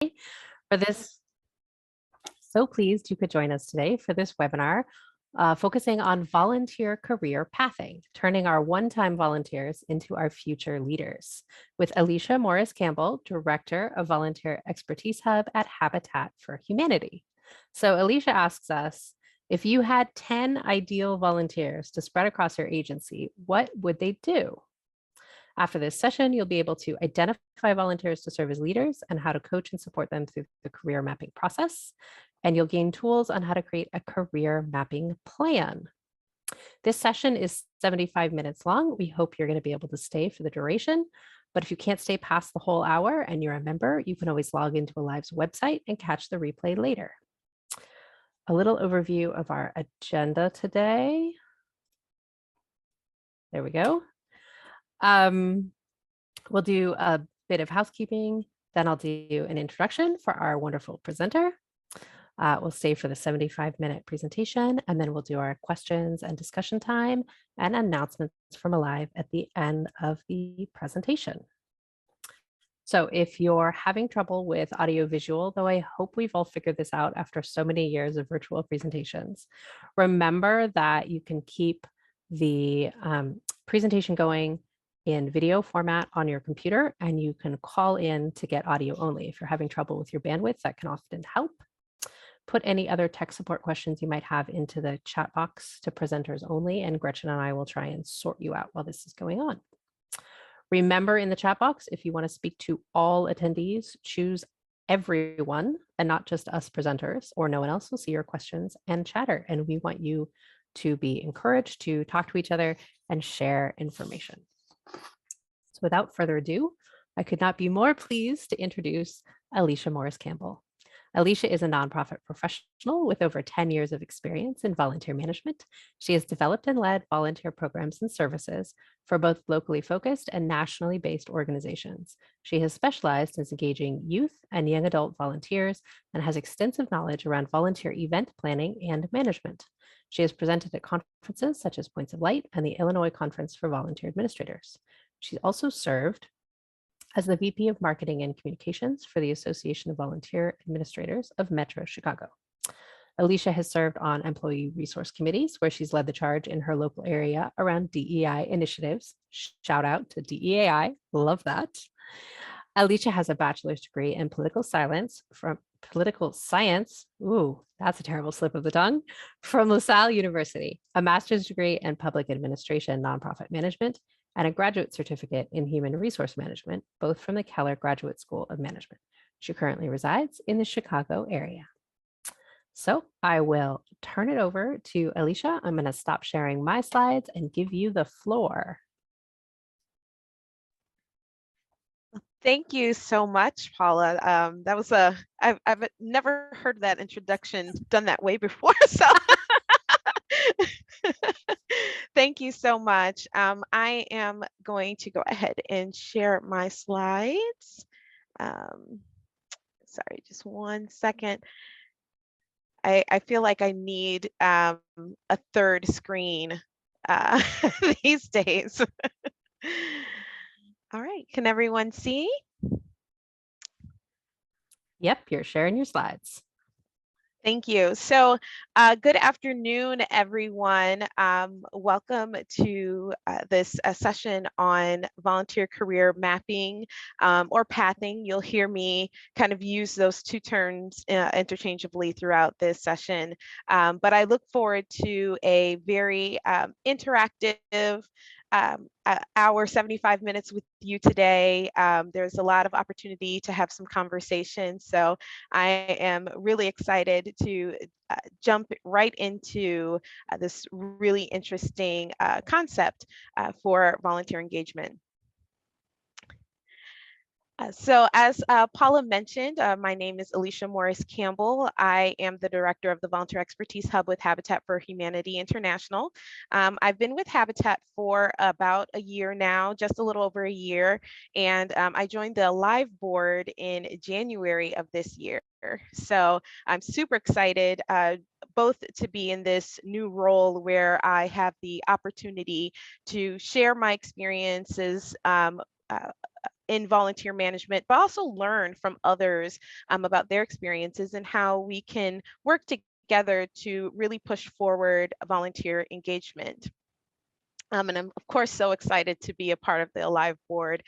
For this, so pleased you could join us today for this webinar focusing on volunteer career pathing, turning our one-time volunteers into our future leaders, with Alicia Morris Campbell, Director of Volunteer Expertise Hub at Habitat for Humanity. So Alicia asks us, if you had 10 ideal volunteers to spread across your agency, what would they do? After this session, you'll be able to identify volunteers to serve as leaders and how to coach and support them through the career mapping process. And you'll gain tools on how to create a career mapping plan. This session is 75 minutes long. We hope you're going to be able to stay for the duration. But if you can't stay past the whole hour and you're a member, you can always log into Alive's website and catch the replay later. A little overview of our agenda today. There we go. We'll do a bit of housekeeping, then I'll do an introduction for our wonderful presenter. We'll stay for the 75-minute presentation, and then we'll do our questions and discussion time and announcements from Alive at the end of the presentation. So if you're having trouble with audio-visual, though I hope we've all figured this out after so many years of virtual presentations, remember that you can keep the presentation going in video format on your computer, and you can call in to get audio only. If you're having trouble with your bandwidth, that can often help. Put any other tech support questions you might have into the chat box to presenters only, and Gretchen and I will try and sort you out while this is going on. Remember, in the chat box, if you want to speak to all attendees, choose everyone and not just us presenters, or no one else will see your questions and chatter. And we want you to be encouraged to talk to each other and share information. So without further ado, I could not be more pleased to introduce Alicia Morris Campbell. Alicia is a nonprofit professional with over 10 years of experience in volunteer management. She has developed and led volunteer programs and services for both locally focused and nationally based organizations. She has specialized in engaging youth and young adult volunteers and has extensive knowledge around volunteer event planning and management. She has presented at conferences such as Points of Light and the Illinois Conference for Volunteer Administrators. She also served as the VP of Marketing and Communications for the Association of Volunteer Administrators of Metro Chicago. Alicia has served on employee resource committees where she's led the charge in her local area around DEI initiatives. Shout out to DEI, love that. Alicia has a bachelor's degree in political science, ooh, that's a terrible slip of the tongue, from LaSalle University, a master's degree in public administration, nonprofit management, and a graduate certificate in human resource management, both from the Keller Graduate School of Management. She currently resides in the Chicago area. So I will turn it over to Alicia. I'm going to stop sharing my slides and give you the floor. Thank you so much, Paula. That was I've never heard that introduction done that way before, so thank you so much. I am going to go ahead and share my slides. Sorry, just one second. I feel like I need a third screen these days. All right, can everyone see? Yep, you're sharing your slides. Thank you. So good afternoon, everyone. Welcome to this session on volunteer career mapping or pathing. You'll hear me kind of use those two terms interchangeably throughout this session. But I look forward to a very interactive hour, 75 minutes with you today. There's a lot of opportunity to have some conversation. So I am really excited to jump right into this really interesting concept for volunteer engagement. So as Paula mentioned, my name is Alicia Morris Campbell. I am the director of the Volunteer Expertise Hub with Habitat for Humanity International. I've been with Habitat for about a year now, just a little over a year, and I joined the Alive board in January of this year. So I'm super excited both to be in this new role where I have the opportunity to share my experiences in volunteer management, but also learn from others about their experiences and how we can work together to really push forward volunteer engagement. And I'm, of course, so excited to be a part of the Alive board.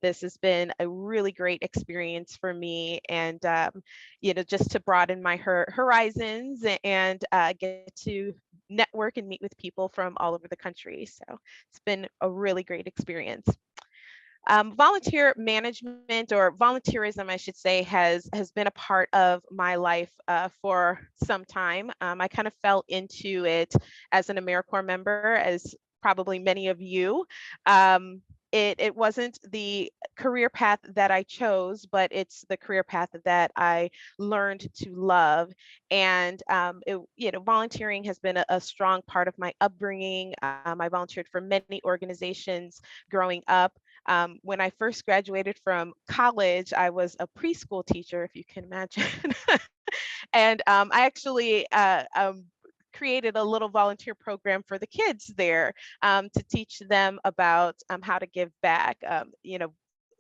This has been a really great experience for me, and just to broaden my horizons and get to network and meet with people from all over the country. So it's been a really great experience. Volunteer management, or volunteerism, I should say, has been a part of my life for some time. I kind of fell into it as an AmeriCorps member, as probably many of you. It wasn't the career path that I chose, but it's the career path that I learned to love. And volunteering has been a strong part of my upbringing. I volunteered for many organizations growing up. When I first graduated from college, I was a preschool teacher, if you can imagine. And I actually created a little volunteer program for the kids there to teach them about how to give back.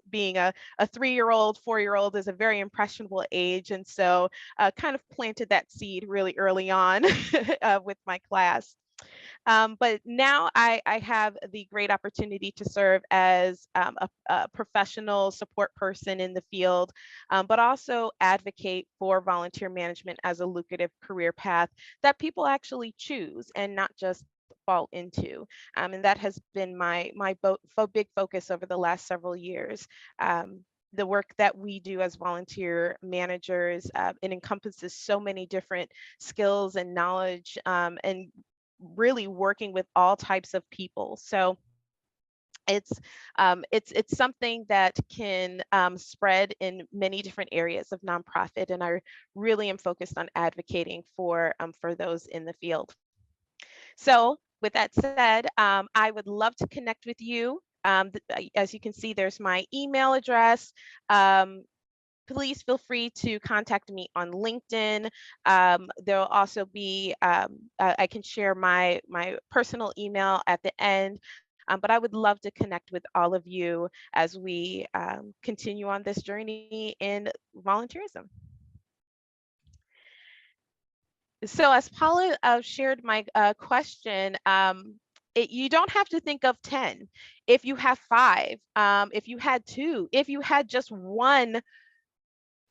Being a 3-year-old, 4-year-old is a very impressionable age. And so kind of planted that seed really early on with my class. But now I have the great opportunity to serve as a professional support person in the field, but also advocate for volunteer management as a lucrative career path that people actually choose and not just fall into. And that has been my big focus over the last several years. The work that we do as volunteer managers, it encompasses so many different skills and knowledge, and really working with all types of people. So it's something that can spread in many different areas of nonprofit, and I really am focused on advocating for those in the field. So with that said, I would love to connect with you. As you can see, there's my email address. Please feel free to contact me on LinkedIn. There'll also be, I can share my personal email at the end, but I would love to connect with all of you as we continue on this journey in volunteerism. So as Paula shared my question, you don't have to think of 10. If you have 5, if you had 2, if you had just one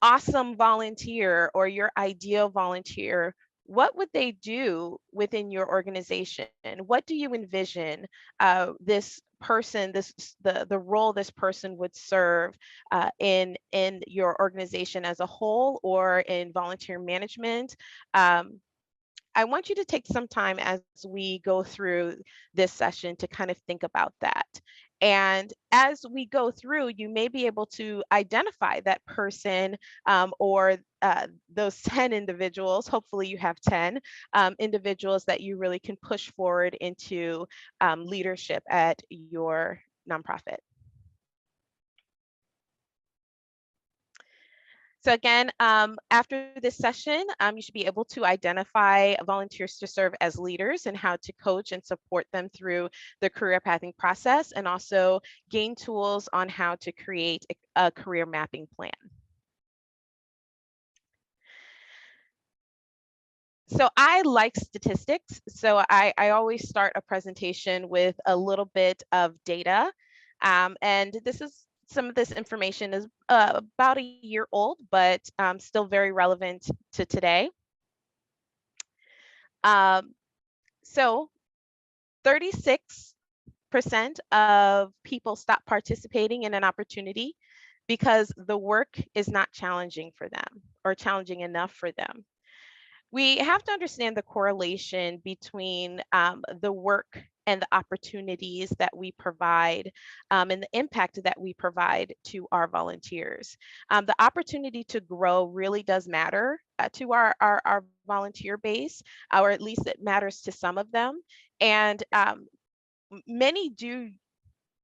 awesome volunteer or your ideal volunteer, what would they do within your organization? What do you envision this person, the role this person would serve in your organization as a whole or in volunteer management? I want you to take some time as we go through this session to kind of think about that. And as we go through, you may be able to identify that person or those 10 individuals. Hopefully, you have 10 individuals that you really can push forward into leadership at your nonprofit. So again, after this session, you should be able to identify volunteers to serve as leaders and how to coach and support them through the career pathing process, and also gain tools on how to create a career mapping plan. So I like statistics. So I always start a presentation with a little bit of data. And some of this information is about a year old, but still very relevant to today. So 36% of people stop participating in an opportunity because the work is not challenging for them or challenging enough for them. We have to understand the correlation between the work and the opportunities that we provide and the impact that we provide to our volunteers. The opportunity to grow really does matter to our volunteer base, or at least it matters to some of them. And many do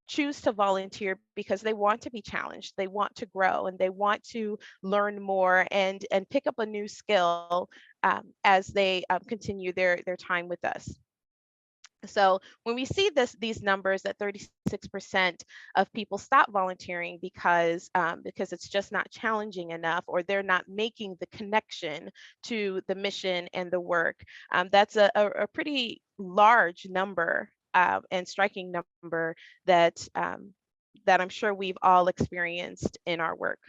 choose to volunteer because they want to be challenged, they want to grow, and they want to learn more and pick up a new skill as they continue their time with us. So when we see these numbers that 36% of people stop volunteering because it's just not challenging enough, or they're not making the connection to the mission and the work, that's a pretty large number and striking number that I'm sure we've all experienced in our work.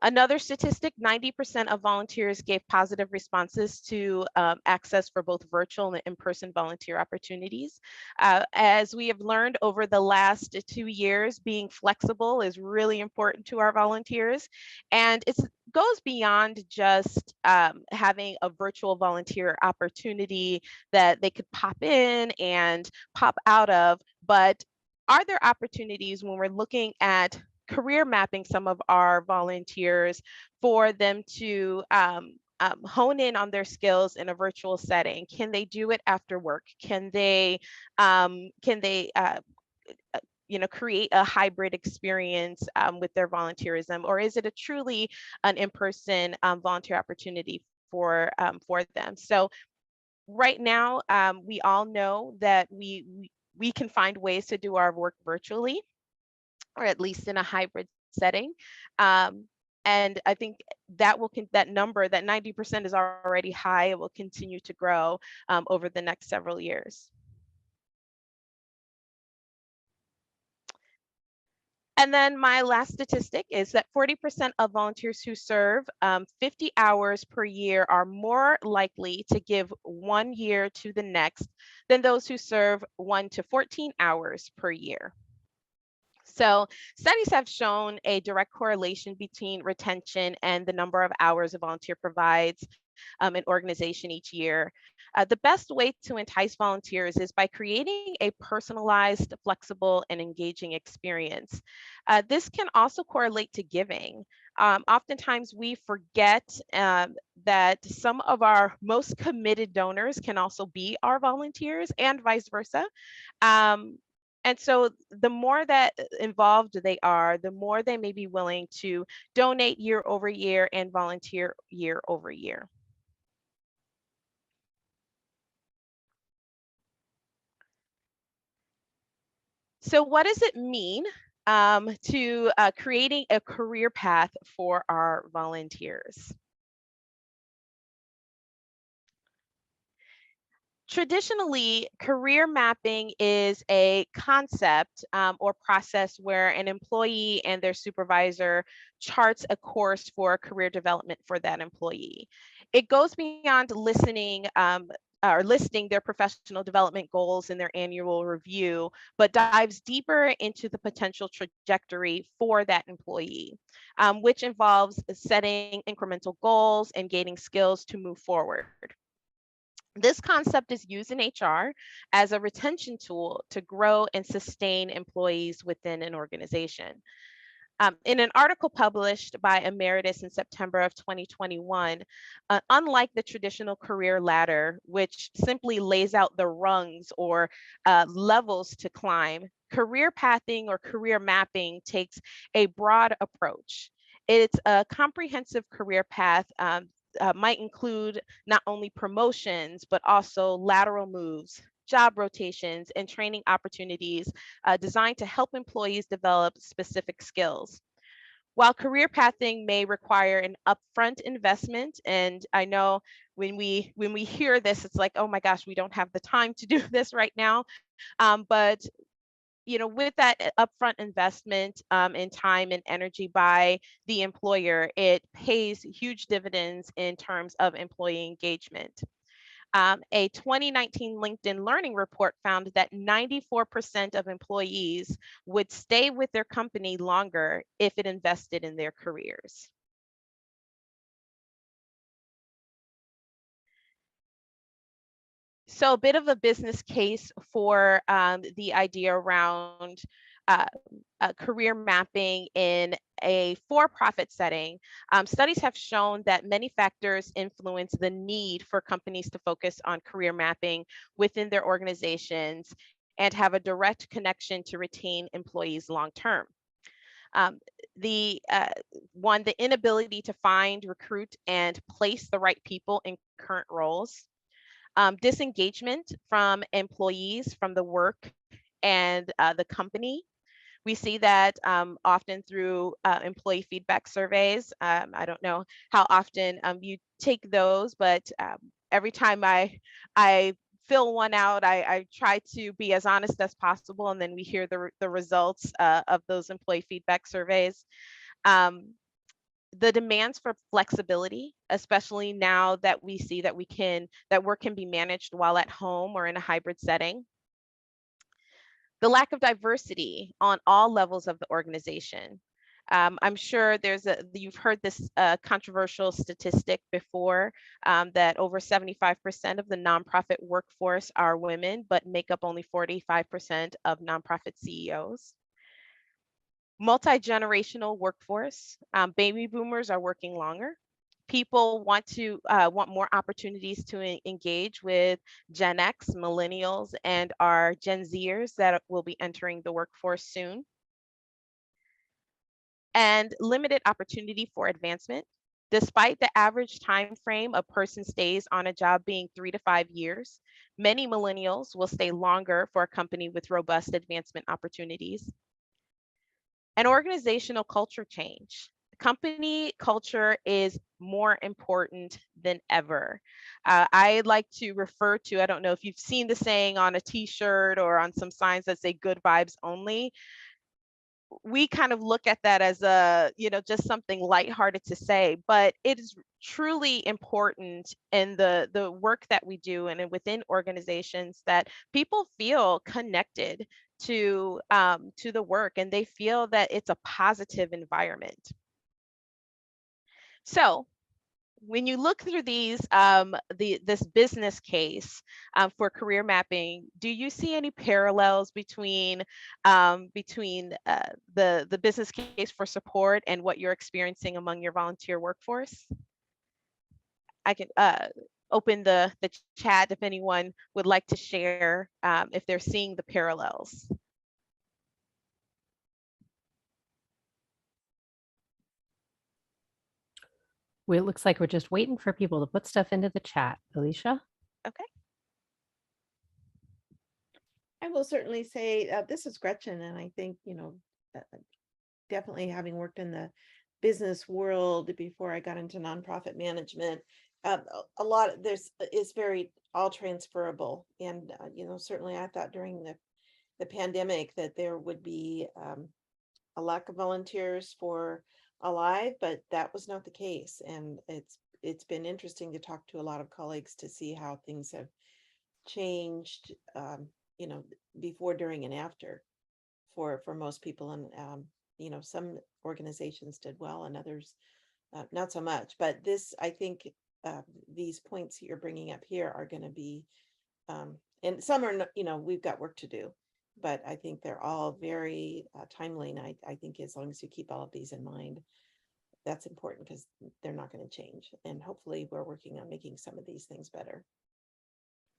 Another statistic, 90% of volunteers gave positive responses to access for both virtual and in-person volunteer opportunities. As we have learned over the last 2 years, being flexible is really important to our volunteers. And it goes beyond just having a virtual volunteer opportunity that they could pop in and pop out of, but are there opportunities when we're looking at career mapping some of our volunteers for them to hone in on their skills in a virtual setting? Can they do it after work? Can they create a hybrid experience with their volunteerism, or is it a truly an in-person volunteer opportunity for them? So right now, we all know that we can find ways to do our work virtually, or at least in a hybrid setting. Um, and I think that number, that 90% is already high. It will continue to grow over the next several years. And then my last statistic is that 40% of volunteers who serve 50 hours per year are more likely to give 1 year to the next than those who serve 1 to 14 hours per year. So studies have shown a direct correlation between retention and the number of hours a volunteer provides an organization each year. The best way to entice volunteers is by creating a personalized, flexible, and engaging experience. This can also correlate to giving. Oftentimes we forget that some of our most committed donors can also be our volunteers, and vice versa. Um, and so the more that involved they are, the more they may be willing to donate year over year and volunteer year over year. So what does it mean to creating a career path for our volunteers? Traditionally, career mapping is a concept or process where an employee and their supervisor charts a course for career development for that employee. It goes beyond listening or listing their professional development goals in their annual review, but dives deeper into the potential trajectory for that employee, which involves setting incremental goals and gaining skills to move forward. This concept is used in HR as a retention tool to grow and sustain employees within an organization. In an article published by Emeritus in September of 2021, unlike the traditional career ladder, which simply lays out the rungs or levels to climb, career pathing or career mapping takes a broad approach. It's a comprehensive career path, might include not only promotions, but also lateral moves, job rotations, and training opportunities designed to help employees develop specific skills. While career pathing may require an upfront investment, and I know when we hear this, it's like, oh my gosh, we don't have the time to do this right now. But with that upfront investment in time and energy by the employer, it pays huge dividends in terms of employee engagement. A 2019 LinkedIn Learning report found that 94% of employees would stay with their company longer if it invested in their careers. So a bit of a business case for the idea around uh, career mapping in a for-profit setting. Studies have shown that many factors influence the need for companies to focus on career mapping within their organizations and have a direct connection to retain employees long-term. Um, the inability to find, recruit, and place the right people in current roles. Disengagement from employees from the work and the company. We see that often through employee feedback surveys. I don't know how often you take those, but every time I fill one out, I try to be as honest as possible, and then we hear the results of those employee feedback surveys. Um, the demands for flexibility, especially now that we see that that work can be managed while at home or in a hybrid setting. The lack of diversity on all levels of the organization. I'm sure you've heard this controversial statistic before, that over 75% of the nonprofit workforce are women, but make up only 45% of nonprofit CEOs. Multi-generational workforce. Baby boomers are working longer. People want more opportunities to engage with Gen X, millennials, and our Gen Zers that will be entering the workforce soon. And limited opportunity for advancement. Despite the average time frame a person stays on a job being 3 to 5 years, many millennials will stay longer for a company with robust advancement opportunities. And organizational culture change. Company culture is more important than ever. I like to refer to, I don't know if you've seen the saying on a t-shirt or on some signs that say good vibes only. We kind of look at that as just something lighthearted to say, but it is truly important in the work that we do and within organizations that people feel connected to the work, and they feel that it's a positive environment. So when you look through this business case for career mapping, do you see any parallels between the business case for support and what you're experiencing among your volunteer workforce? I can open the chat if anyone would like to share if they're seeing the parallels. Well, it looks like we're just waiting for people to put stuff into the chat. Alicia? Okay. I will certainly say this is Gretchen, and I think, definitely having worked in the business world before I got into nonprofit management, a lot of this is very all transferable. And, certainly I thought during the pandemic that there would be a lack of volunteers for Alive, but that was not the case. And it's been interesting to talk to a lot of colleagues to see how things have changed, before, during, and after for most people. And some organizations did well and others not so much. But I think these points you're bringing up here are going to be, and some are, we've got work to do, but I think they're all very timely. And I think as long as you keep all of these in mind, that's important, because they're not going to change. And hopefully we're working on making some of these things better.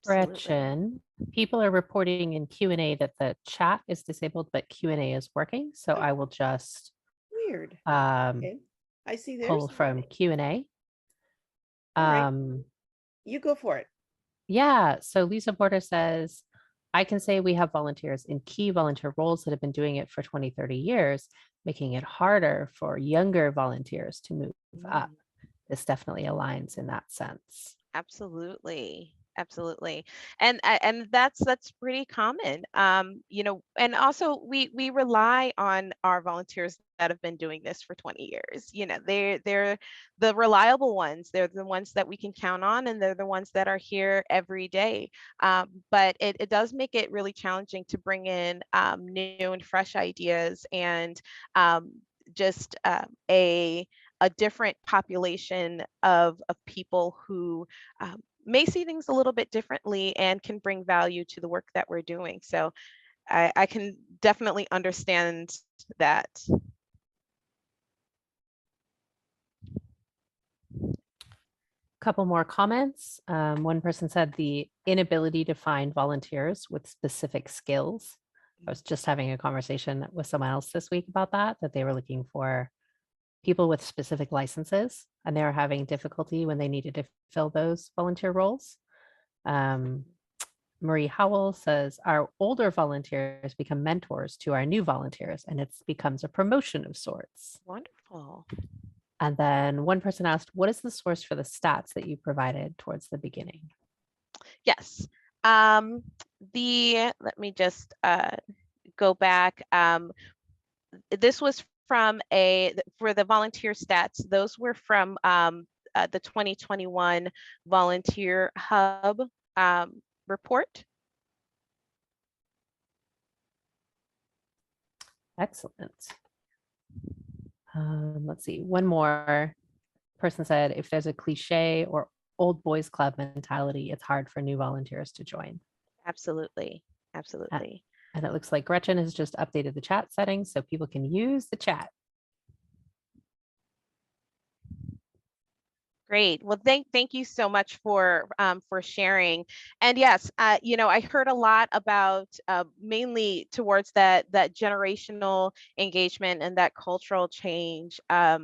Gretchen, people are reporting in Q&A that the chat is disabled, but Q&A is working. So I will just Weird. Okay. I see there's Pull from Q&A. All right. You go for it. Yeah. So Lisa Porter says, I can say we have volunteers in key volunteer roles that have been doing it for 20, 30 years, making it harder for younger volunteers to move up. This definitely aligns in that sense. Absolutely. Absolutely. And that's pretty common. And also we rely on our volunteers that have been doing this for 20 years. They're the reliable ones. They're the ones that we can count on, and they're the ones that are here every day. But it does make it really challenging to bring in new and fresh ideas, and just a different population of people who may see things a little bit differently and can bring value to the work that we're doing. So I can definitely understand that. Couple more comments. One person said the inability to find volunteers with specific skills. I was just having a conversation with someone else this week about that they were looking for people with specific licenses, and they were having difficulty when they needed to fill those volunteer roles. Marie Howell says, our older volunteers become mentors to our new volunteers, and it becomes a promotion of sorts. Wonderful. And then one person asked, what is the source for the stats that you provided towards the beginning? Yes. Let me just go back. This was from for the volunteer stats. Those were from the 2021 Volunteer Hub report. Excellent. Let's see. One more person said, if there's a cliche or old boys club mentality, it's hard for new volunteers to join. Absolutely. Absolutely. And it looks like Gretchen has just updated the chat settings so people can use the chat. Great. Well, thank you so much for sharing. And yes, I heard a lot about mainly towards that generational engagement and that cultural change. As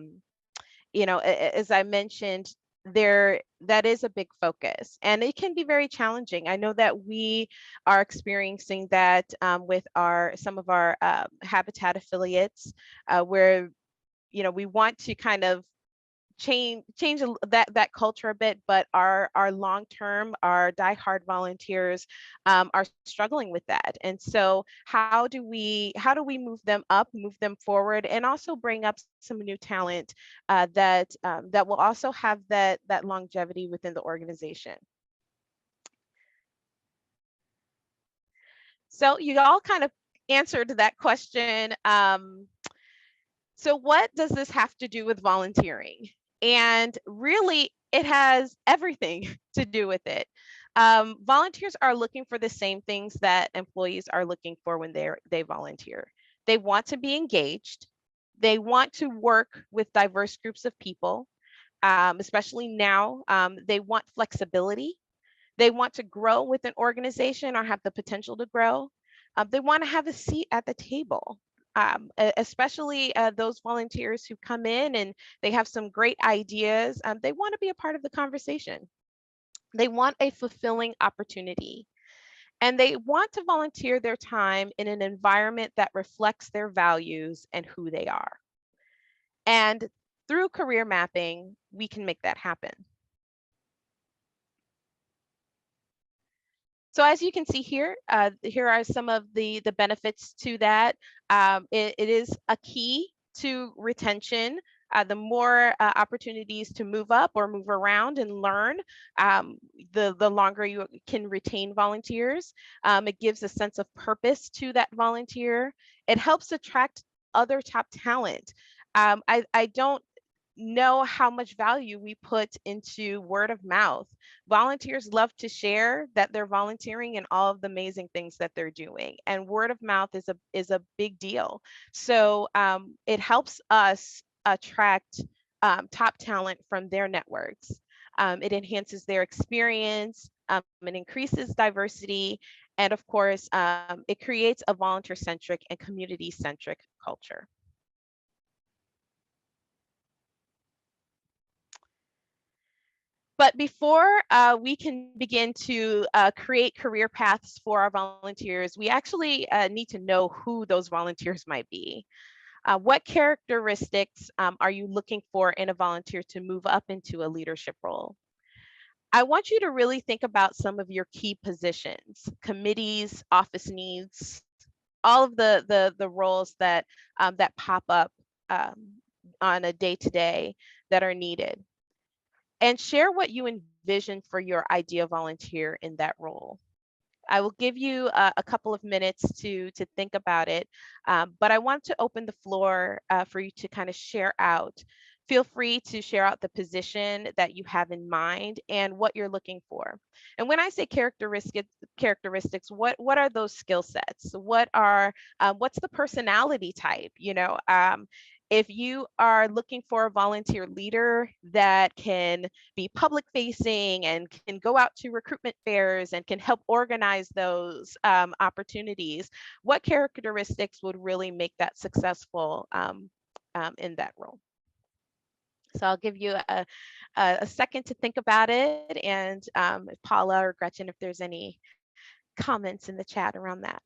I mentioned, that is a big focus, and it can be very challenging. I know that we are experiencing that with some of our Habitat affiliates, where we want to kind of change that culture a bit, but our long-term, our diehard volunteers are struggling with that. And so how do we move them up, move them forward, and also bring up some new talent that will also have that longevity within the organization? So you all kind of answered that question. So what does this have to do with volunteering? And really, it has everything to do with it. Volunteers are looking for the same things that employees are looking for when they volunteer. They want to be engaged. They want to work with diverse groups of people, especially now. They want flexibility. They want to grow with an organization or have the potential to grow. They want to have a seat at the table. Especially those volunteers who come in and they have some great ideas. They want to be a part of the conversation. They want a fulfilling opportunity. And they want to volunteer their time in an environment that reflects their values and who they are. And through career mapping, we can make that happen. So as you can see here, here are some of the benefits to that. It is a key to retention. The more opportunities to move up or move around and learn, the longer you can retain volunteers. It gives a sense of purpose to that volunteer. It helps attract other top talent. I don't know how much value we put into word of mouth. Volunteers love to share that they're volunteering and all of the amazing things that they're doing. And word of mouth is a big deal. So it helps us attract top talent from their networks. It enhances their experience, it increases diversity, and of course, it creates a volunteer-centric and community-centric culture. But before we can begin to create career paths for our volunteers, we actually need to know who those volunteers might be. What characteristics are you looking for in a volunteer to move up into a leadership role? I want you to really think about some of your key positions, committees, office needs, all of the roles that that pop up on a day-to-day that are needed. And share what you envision for your ideal volunteer in that role. I will give you a couple of minutes to think about it, but I want to open the floor for you to kind of share out. Feel free to share out the position that you have in mind and what you're looking for. And when I say characteristics, what are those skill sets? What's the personality type? If you are looking for a volunteer leader that can be public facing and can go out to recruitment fairs and can help organize those opportunities, what characteristics would really make that successful in that role? So I'll give you a second to think about it, and Paula or Gretchen, if there's any comments in the chat around that.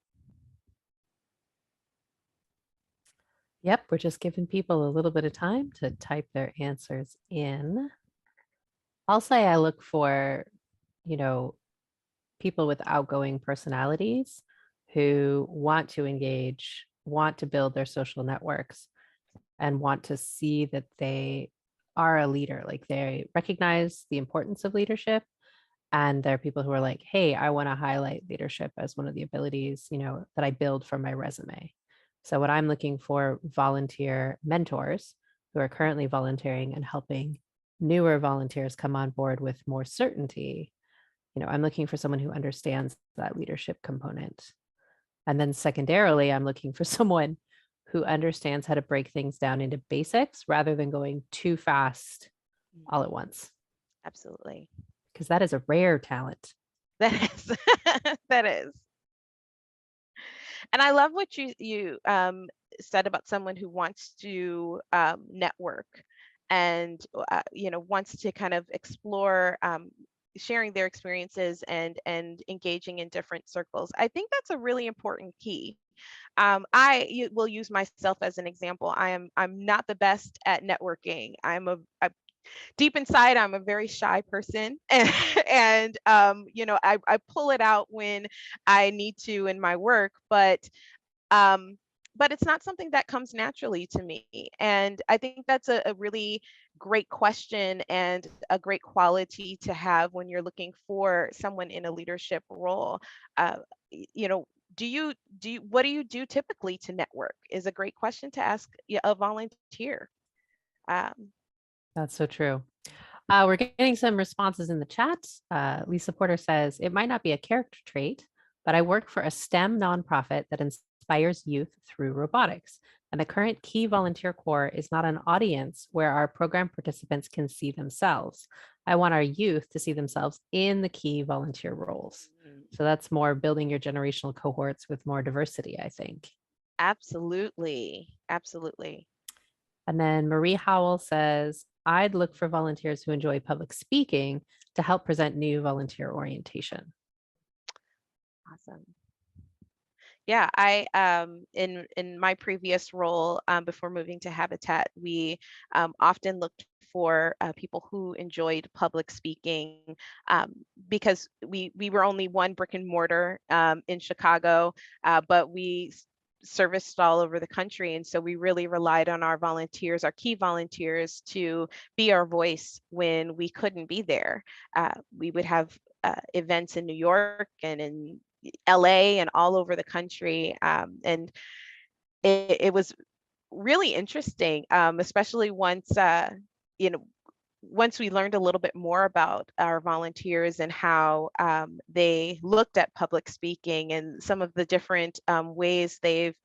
Yep, we're just giving people a little bit of time to type their answers in. I'll say I look for, you know, people with outgoing personalities who want to engage, want to build their social networks, and want to see that they are a leader. Like they recognize the importance of leadership. And there are people who are like, hey, I want to highlight leadership as one of the abilities, that I build from my resume. So what I'm looking for volunteer mentors who are currently volunteering and helping newer volunteers come on board with more certainty. I'm looking for someone who understands that leadership component. And then secondarily, I'm looking for someone who understands how to break things down into basics rather than going too fast all at once, Absolutely. because that is a rare talent. That is. That is. And I love what you said about someone who wants to network and wants to kind of explore sharing their experiences and engaging in different circles. I think that's a really important key. I will use myself as an example. I'm not the best at networking. Deep inside, I'm a very shy person, and I pull it out when I need to in my work, but it's not something that comes naturally to me. And I think that's a really great question and a great quality to have when you're looking for someone in a leadership role. Uh, what do you do typically to network is a great question to ask a volunteer. Um, That's so true. We're getting some responses in the chat. Lisa Porter says, it might not be a character trait, but I work for a STEM nonprofit that inspires youth through robotics. And the current Key Volunteer Corps is not an audience where our program participants can see themselves. I want our youth to see themselves in the key volunteer roles. So that's more building your generational cohorts with more diversity, I think. Absolutely. Absolutely. And then Marie Howell says, I'd look for volunteers who enjoy public speaking to help present new volunteer orientation. Awesome. Yeah, I in my previous role before moving to Habitat, we often looked for people who enjoyed public speaking because we were only one brick and mortar in Chicago, but we serviced all over the country, and so we really relied on our volunteers, our key volunteers, to be our voice when we couldn't be there. We would have events in New York and in LA and all over the country. And it was really interesting, especially once we learned a little bit more about our volunteers and how they looked at public speaking and some of the different ways they've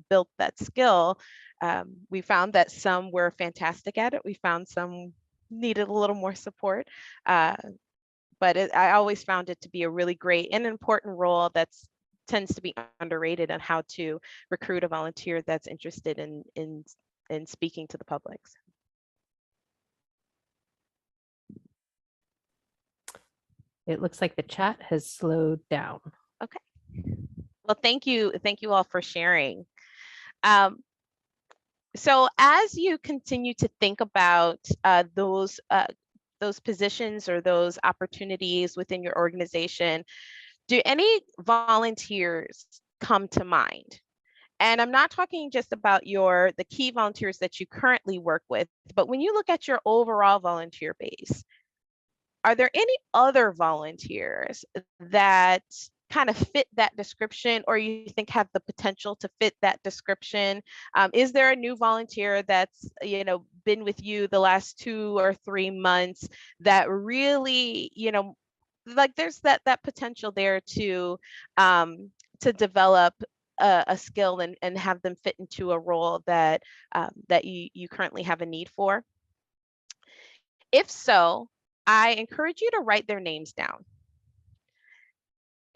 built that skill. We found that some were fantastic at it. We found some needed a little more support. But I always found it to be a really great and important role that tends to be underrated on how to recruit a volunteer that's interested in speaking to the public. It looks like the chat has slowed down. Okay. Well, thank you all for sharing. So as you continue to think about those positions or those opportunities within your organization, do any volunteers come to mind? And I'm not talking just about the key volunteers that you currently work with, but when you look at your overall volunteer base, are there any other volunteers that kind of fit that description, or you think have the potential to fit that description? Is there a new volunteer that's been with you the last 2 or 3 months that really like there's that potential there to develop a skill and have them fit into a role that you currently have a need for? If so, I encourage you to write their names down.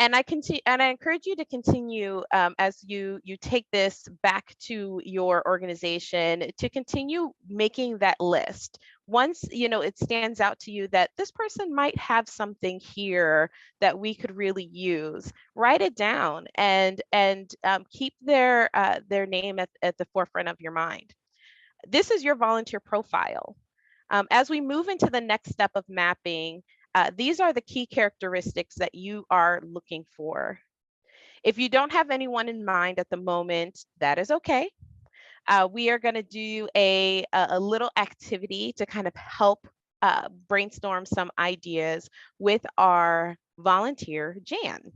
And I encourage you to continue as you take this back to your organization to continue making that list. Once it stands out to you that this person might have something here that we could really use, write it down and keep their name at the forefront of your mind. This is your volunteer profile. As we move into the next step of mapping, these are the key characteristics that you are looking for. If you don't have anyone in mind at the moment, that is okay. We are going to do a little activity to kind of help brainstorm some ideas with our volunteer, Jan.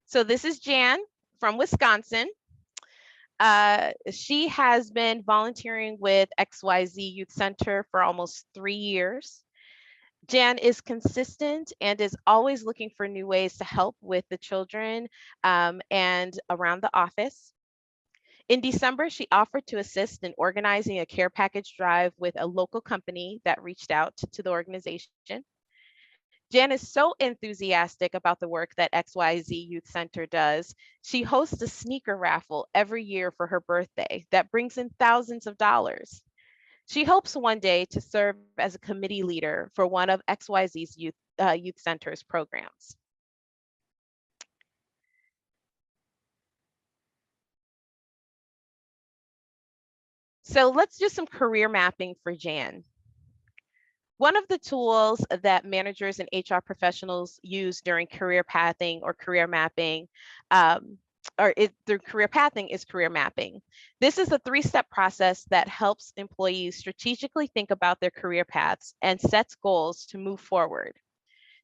So this is Jan from Wisconsin. She has been volunteering with XYZ Youth Center for almost 3 years. Jan is consistent and is always looking for new ways to help with the children and around the office. In December, she offered to assist in organizing a care package drive with a local company that reached out to the organization. Jan is so enthusiastic about the work that XYZ Youth Center does. She hosts a sneaker raffle every year for her birthday that brings in thousands of dollars. She hopes one day to serve as a committee leader for one of XYZ's Youth Center's programs. So let's do some career mapping for Jan. One of the tools that managers and HR professionals use during career pathing or career mapping through career pathing is career mapping. This is a 3-step process that helps employees strategically think about their career paths and sets goals to move forward.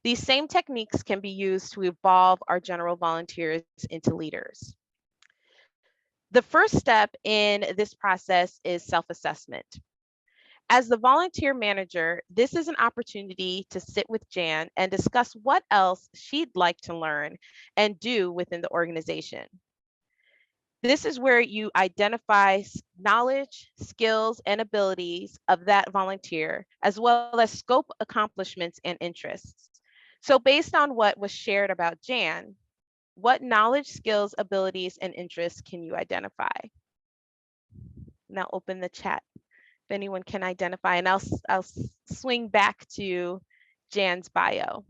These same techniques can be used to evolve our general volunteers into leaders. The first step in this process is self-assessment. As the volunteer manager, this is an opportunity to sit with Jan and discuss what else she'd like to learn and do within the organization. This is where you identify knowledge, skills, and abilities of that volunteer, as well as scope accomplishments and interests. So based on what was shared about Jan, what knowledge, skills, abilities, and interests can you identify? Now open the chat. If anyone can identify, and I'll swing back to Jan's bio.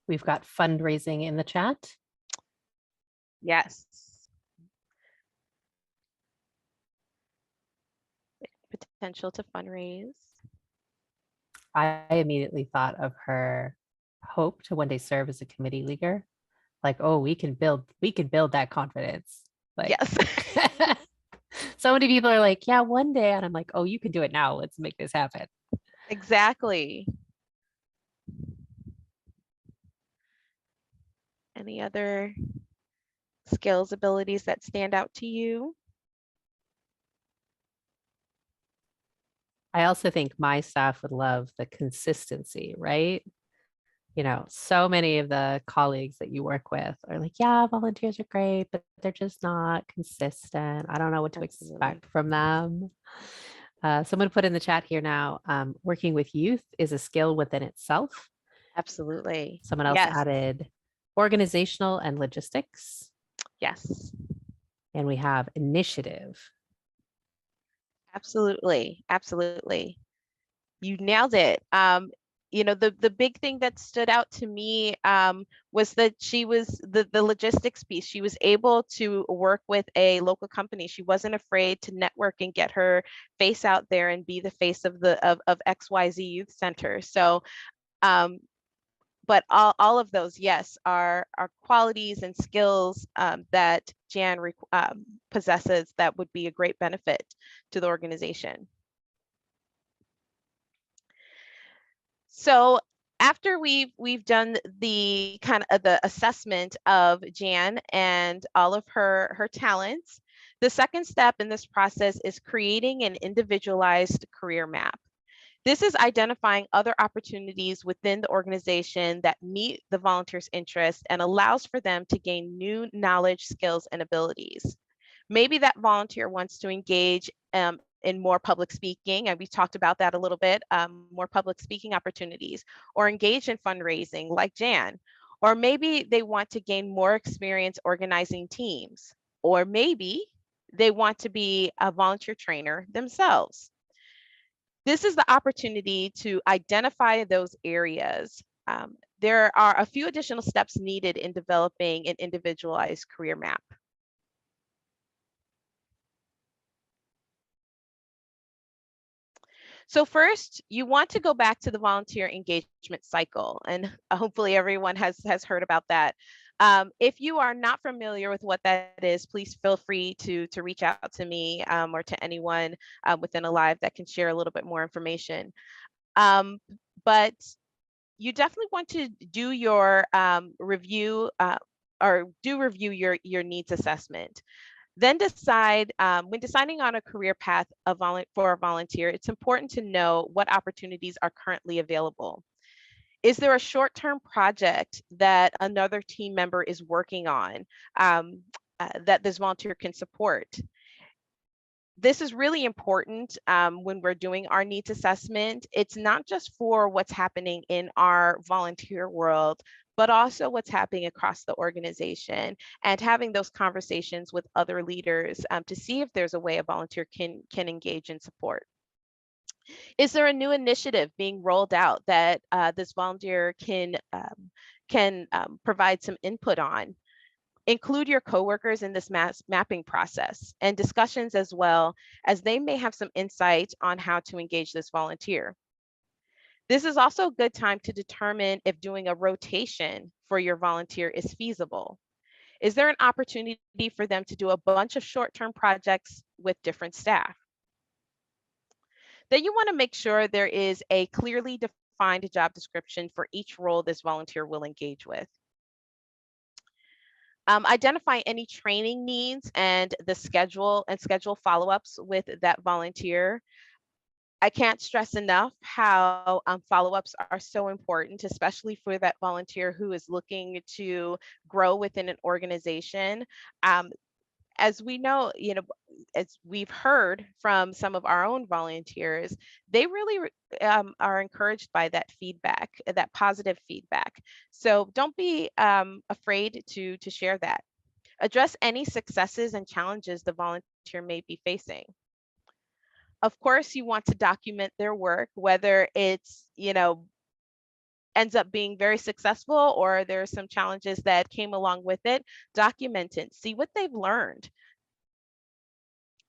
We've got fundraising in the chat. Yes. Potential to fundraise. I immediately thought of her hope to one day serve as a committee leader. Like, oh, we can build that confidence. Like, yes. So many people are like, yeah, one day. And I'm like, oh, you can do it now. Let's make this happen. Exactly. Any other skills, abilities that stand out to you? I also think my staff would love the consistency, right? So many of the colleagues that you work with are like, yeah, volunteers are great, but they're just not consistent. I don't know what to expect from them. Someone put in the chat here now, working with youth is a skill within itself. Absolutely. Someone else added organizational and logistics. Yes. And we have initiative. Absolutely. Absolutely. You nailed it. The big thing that stood out to me was that she was the logistics piece. She was able to work with a local company. She wasn't afraid to network and get her face out there and be the face of XYZ Youth Center. So, but all of those, yes, are qualities and skills that Jan possesses that would be a great benefit to the organization. So after we've done the kind of the assessment of Jan and all of her talents, the second step in this process is creating an individualized career map. This is identifying other opportunities within the organization that meet the volunteer's interests and allows for them to gain new knowledge, skills, and abilities. Maybe that volunteer wants to engage in more public speaking, and we talked about that a little bit, more public speaking opportunities, or engage in fundraising like Jan, or maybe they want to gain more experience organizing teams, or maybe they want to be a volunteer trainer themselves. This is the opportunity to identify those areas. There are a few additional steps needed in developing an individualized career map. So first, you want to go back to the volunteer engagement cycle, and hopefully everyone has heard about that. If you are not familiar with what that is, please feel free to reach out to me or to anyone within Alive that can share a little bit more information. But you definitely want to do your review or review your needs assessment. Then decide, when deciding on a career path for a volunteer, it's important to know what opportunities are currently available. Is there a short-term project that another team member is working on that this volunteer can support? This is really important when we're doing our needs assessment. It's not just for what's happening in our volunteer world, but also what's happening across the organization, and having those conversations with other leaders to see if there's a way a volunteer can engage in support. Is there a new initiative being rolled out that this volunteer can provide some input on? Include your coworkers in this mapping process and discussions, as well as they may have some insight on how to engage this volunteer. This is also a good time to determine if doing a rotation for your volunteer is feasible. Is there an opportunity for them to do a bunch of short-term projects with different staff? Then you want to make sure there is a clearly defined job description for each role this volunteer will engage with. Identify any training needs and schedule follow-ups with that volunteer. I can't stress enough how follow-ups are so important, especially for that volunteer who is looking to grow within an organization. As we know, as we've heard from some of our own volunteers, they really are encouraged by that feedback, that positive feedback. So don't be afraid to share that. Address any successes and challenges the volunteer may be facing. Of course, you want to document their work, whether it's, ends up being very successful or there are some challenges that came along with it. Document it, see what they've learned.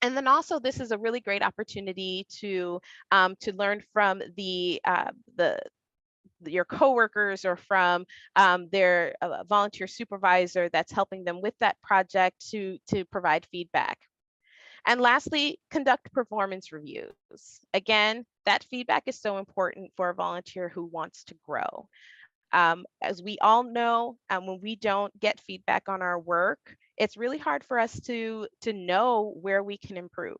And then also, this is a really great opportunity to learn from your coworkers or from their volunteer supervisor that's helping them with that project to provide feedback. And lastly, conduct performance reviews. Again, that feedback is so important for a volunteer who wants to grow. As we all know, when we don't get feedback on our work, it's really hard for us to know where we can improve.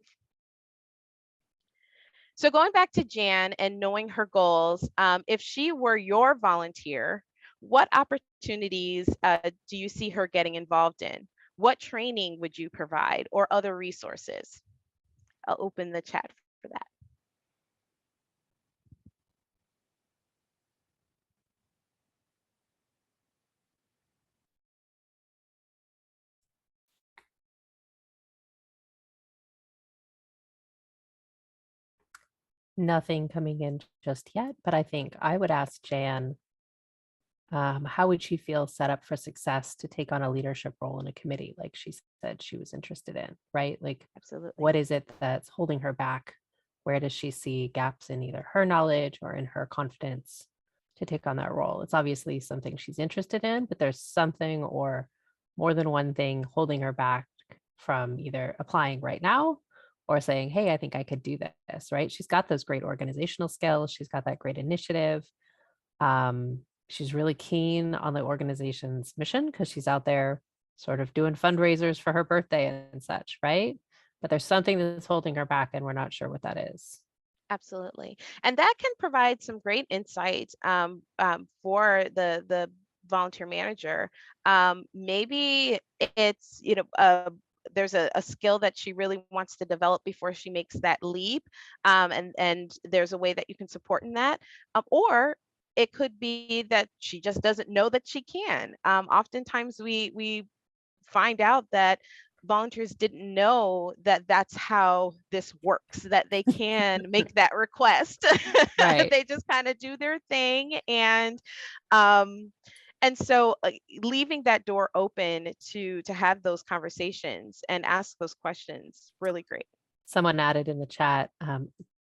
So going back to Jan and knowing her goals, if she were your volunteer, what opportunities do you see her getting involved in? What training would you provide or other resources? I'll open the chat for that. Nothing coming in just yet, but I think I would ask Jan, how would she feel set up for success to take on a leadership role in a committee like she said she was interested in, right? Like, Absolutely. what is it that's holding her back? Where does she see gaps in either her knowledge or in her confidence to take on that role? It's obviously something she's interested in, but there's something or more than one thing holding her back from either applying right now or saying, hey, I think I could do this, right? She's got those great organizational skills. She's got that great initiative. She's really keen on the organization's mission because she's out there sort of doing fundraisers for her birthday and such, right? But there's something that's holding her back and we're not sure what that is. Absolutely. And that can provide some great insight for the volunteer manager. Maybe it's, there's a skill that she really wants to develop before she makes that leap, and there's a way that you can support in that, or it could be that she just doesn't know that she can. Oftentimes we find out that volunteers didn't know that that's how this works, that they can make that request. Right. They just kind of do their thing. Um, and so leaving that door open to have those conversations and ask those questions, really great. Someone added in the chat,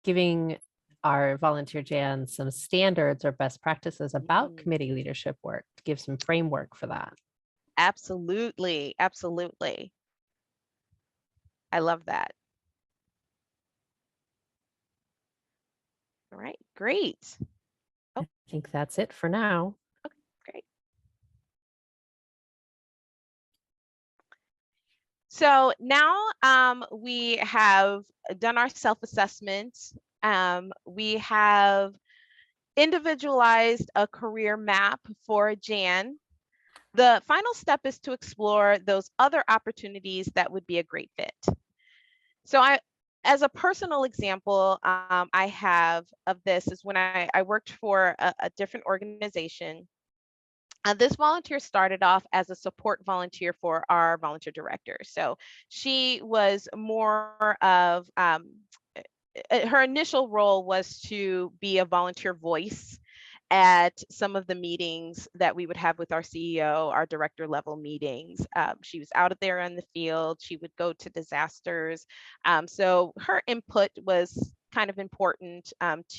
giving our volunteer Jan some standards or best practices about committee leadership work to give some framework for that. Absolutely. Absolutely. I love that. All right, great. I think that's it for now. Okay, great. So now we have done our self-assessment. We have individualized a career map for Jan. The final step is to explore those other opportunities that would be a great fit. So as a personal example, I have of this is when I worked for a different organization. This volunteer started off as a support volunteer for our volunteer director. So she was more of, her initial role was to be a volunteer voice at some of the meetings that we would have with our CEO, our director level meetings. She was out there in the field. She would go to disasters. So her input was kind of important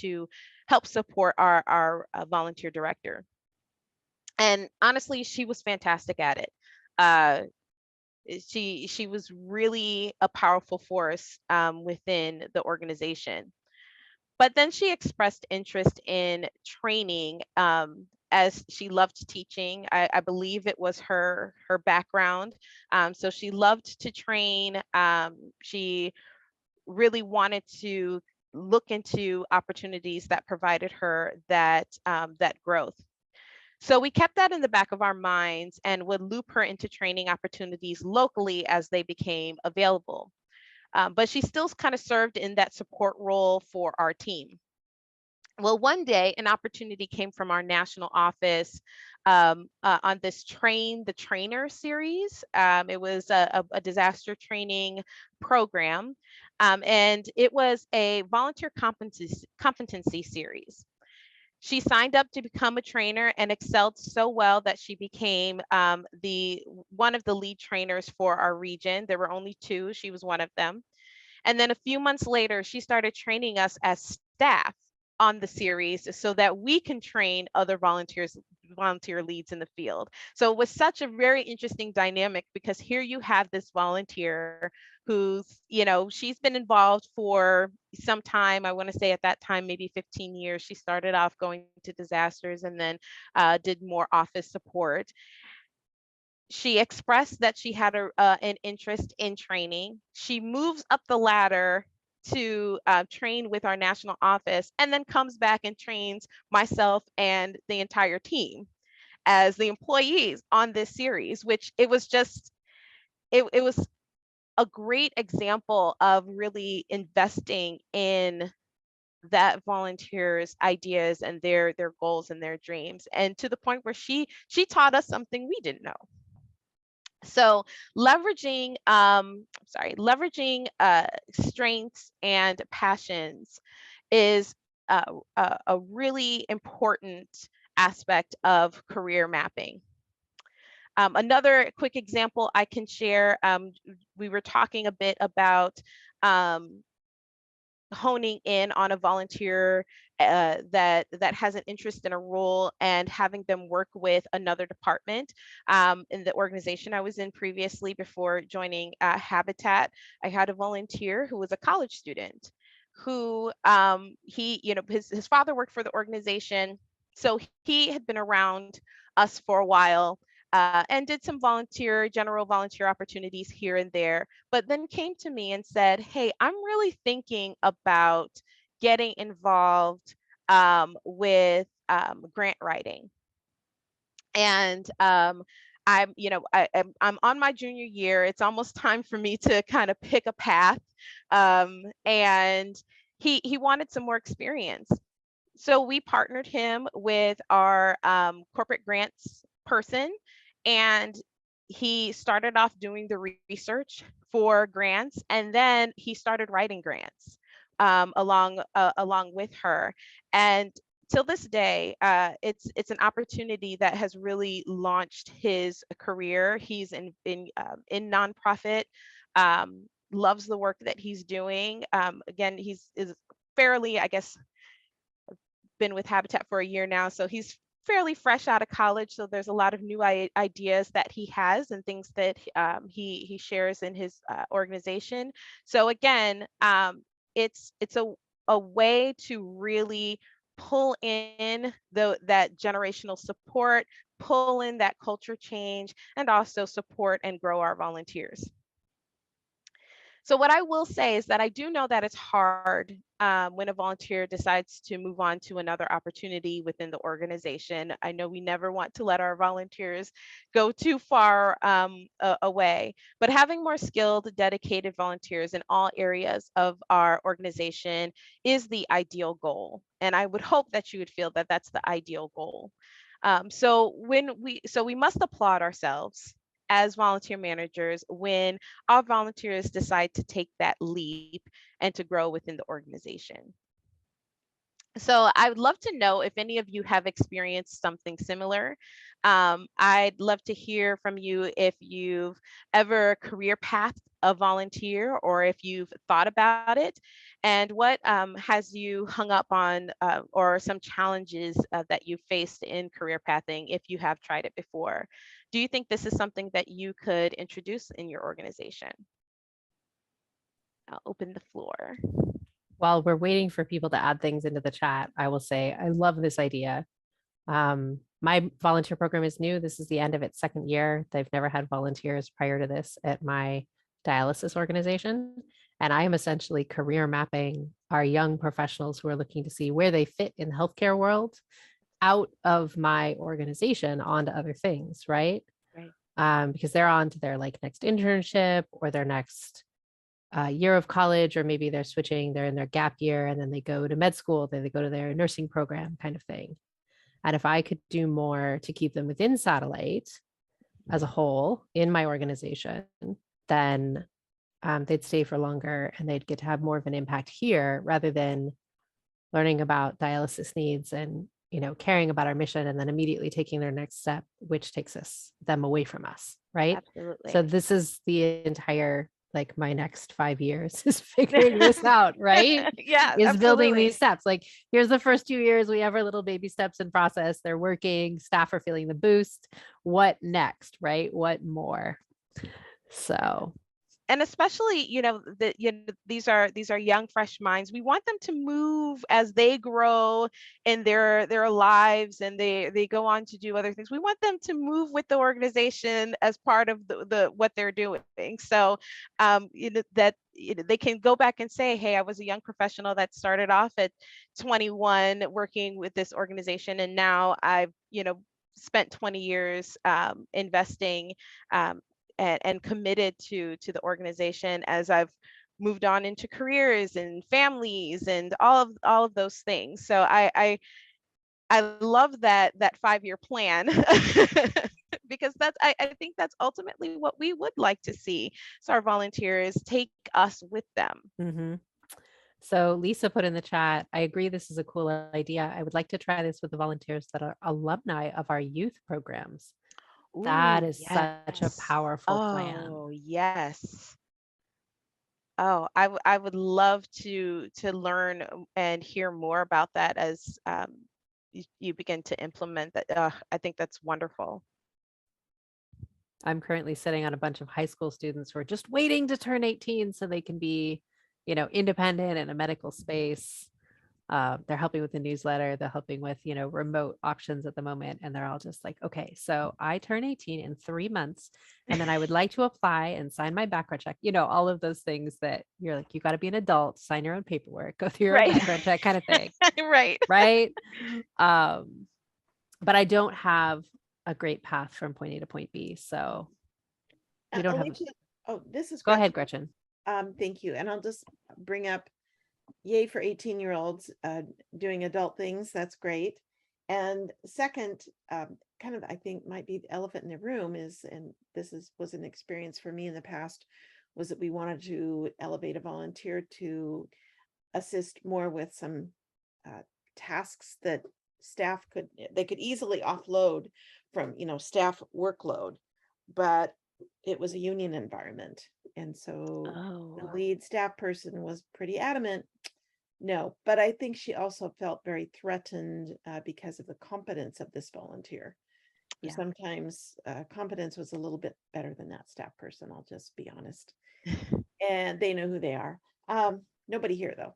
to help support our volunteer director. And honestly, she was fantastic at it. She was really a powerful force within the organization. But then she expressed interest in training, as she loved teaching. I believe it was her background. So she loved to train. She really wanted to look into opportunities that provided her that growth. So we kept that in the back of our minds and would loop her into training opportunities locally as they became available. But she still kind of served in that support role for our team. Well, one day an opportunity came from our national office on this Train the Trainer series. It was a disaster training program, and it was a volunteer competency series. She signed up to become a trainer and excelled so well that she became one of the lead trainers for our region. There were only two. She was one of them. And then a few months later, she started training us as staff on the series so that we can train other volunteer leads in the field. So it was such a very interesting dynamic because here you have this volunteer who's, she's been involved for some time. I want to say at that time, maybe 15 years. She started off going to disasters and then did more office support. She expressed that she had an interest in training. She moves up the ladder to train with our national office and then comes back and trains myself and the entire team as the employees on this series, which it was a great example of really investing in that volunteers' ideas and their goals and their dreams, and to the point where she taught us something we didn't know. So leveraging strengths and passions is a really important aspect of career mapping. Another quick example I can share, we were talking a bit about honing in on a volunteer that has an interest in a role and having them work with another department. In the organization I was in previously before joining Habitat, I had a volunteer who was a college student who his father worked for the organization, so he had been around us for a while. And did some general volunteer opportunities here and there, but then came to me and said, "Hey, I'm really thinking about getting involved with grant writing." And I'm on my junior year. It's almost time for me to kind of pick a path. And he wanted some more experience. So we partnered him with our corporate grants person, and he started off doing the research for grants, and then he started writing grants along with her. And till this day, it's an opportunity that has really launched his career. He's in nonprofit, loves the work that he's doing. Again, he's is fairly, I guess, been with Habitat for a year now, so he's fairly fresh out of college. So there's a lot of new ideas that he has and things that he shares in his organization. So again, it's a way to really pull in that generational support, pull in that culture change, and also support and grow our volunteers. So what I will say is that I do know that it's hard when a volunteer decides to move on to another opportunity within the organization. I know we never want to let our volunteers go too far away, but having more skilled, dedicated volunteers in all areas of our organization is the ideal goal. And I would hope that you would feel that that's the ideal goal. So we must applaud ourselves as volunteer managers when our volunteers decide to take that leap and to grow within the organization. So I would love to know if any of you have experienced something similar. I'd love to hear from you if you've ever career pathed a volunteer or if you've thought about it, and what has you hung up on or some challenges that you faced in career pathing if you have tried it before. Do you think this is something that you could introduce in your organization? I'll open the floor. While we're waiting for people to add things into the chat, I will say I love this idea. My volunteer program is new. This is the end of its second year. They've never had volunteers prior to this at my dialysis organization. And I am essentially career mapping our young professionals who are looking to see where they fit in the healthcare world out of my organization onto other things, right? Right. Because they're on to their like next internship or their next year of college, or maybe they're switching, they're in their gap year and then they go to med school, then they go to their nursing program kind of thing. And if I could do more to keep them within Satellite as a whole in my organization, then they'd stay for longer and they'd get to have more of an impact here rather than learning about dialysis needs and, you know, caring about our mission and then immediately taking their next step, which takes them away from us, right? Absolutely. So this is the entire, like my next 5 years is figuring this out, right? Yeah, is building absolutely. these steps. Like here's the first 2 years, we have our little baby steps in process. They're working, staff are feeling the boost. What next, right? What more? So and especially, these are young, fresh minds. We want them to move as they grow in their lives and they go on to do other things. We want them to move with the organization as part of the what they're doing. So that they can go back and say, hey, I was a young professional that started off at 21 working with this organization, and now I've spent 20 years investing and committed to the organization as I've moved on into careers and families and all of those things. So I love that 5-year plan because I think that's ultimately what we would like to see. So our volunteers take us with them. mm-hmm. So Lisa put in the chat, I agree this is a cool idea. I would like to try this with the volunteers that are alumni of our youth programs. That is such a powerful plan. Oh, yes. Oh, I would love to learn and hear more about that as you begin to implement that. I think that's wonderful. I'm currently sitting on a bunch of high school students who are just waiting to turn 18 so they can be, independent in a medical space. They're helping with the newsletter. They're helping with, remote options at the moment. And they're all just like, okay, so I turn 18 in 3 months, and then I would like to apply and sign my background check, all of those things that you're like, you got to be an adult, sign your own paperwork, go through your own background check kind of thing. Right. Right. But I don't have a great path from point A to point B. So we don't have, Alicia, oh, this is go Gretchen. ahead, Gretchen. Thank you. And I'll just bring up, yay for 18-year-olds doing adult things. That's great. And second, kind of, I think might be the elephant in the room is, and was an experience for me in the past, was that we wanted to elevate a volunteer to assist more with some tasks that staff could easily offload from, staff workload, but it was a union environment. And so the Oh, lead staff person was pretty adamant, no, but I think she also felt very threatened because of the competence of this volunteer. Yeah. Sometimes competence was a little bit better than that staff person, I'll just be honest. And they know who they are. Nobody here though.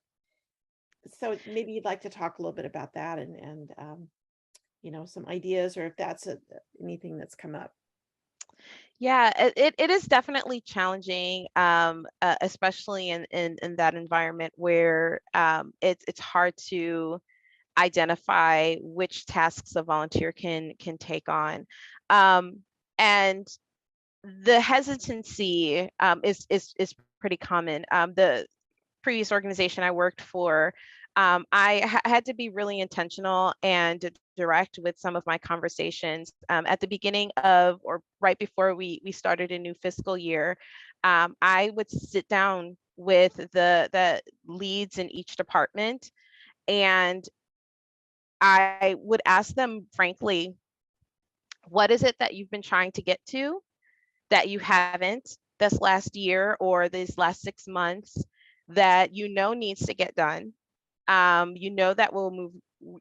So maybe you'd like to talk a little bit about that and some ideas, or if that's anything that's come up. yeah, it is definitely challenging, especially in that environment where it's hard to identify which tasks a volunteer can take on. And the hesitancy is pretty common. The previous organization I worked for, I had to be really intentional and direct with some of my conversations at the beginning of, or right before we started a new fiscal year. I would sit down with the leads in each department, and I would ask them frankly, what is it that you've been trying to get to that you haven't this last year or these last 6 months that needs to get done? That will move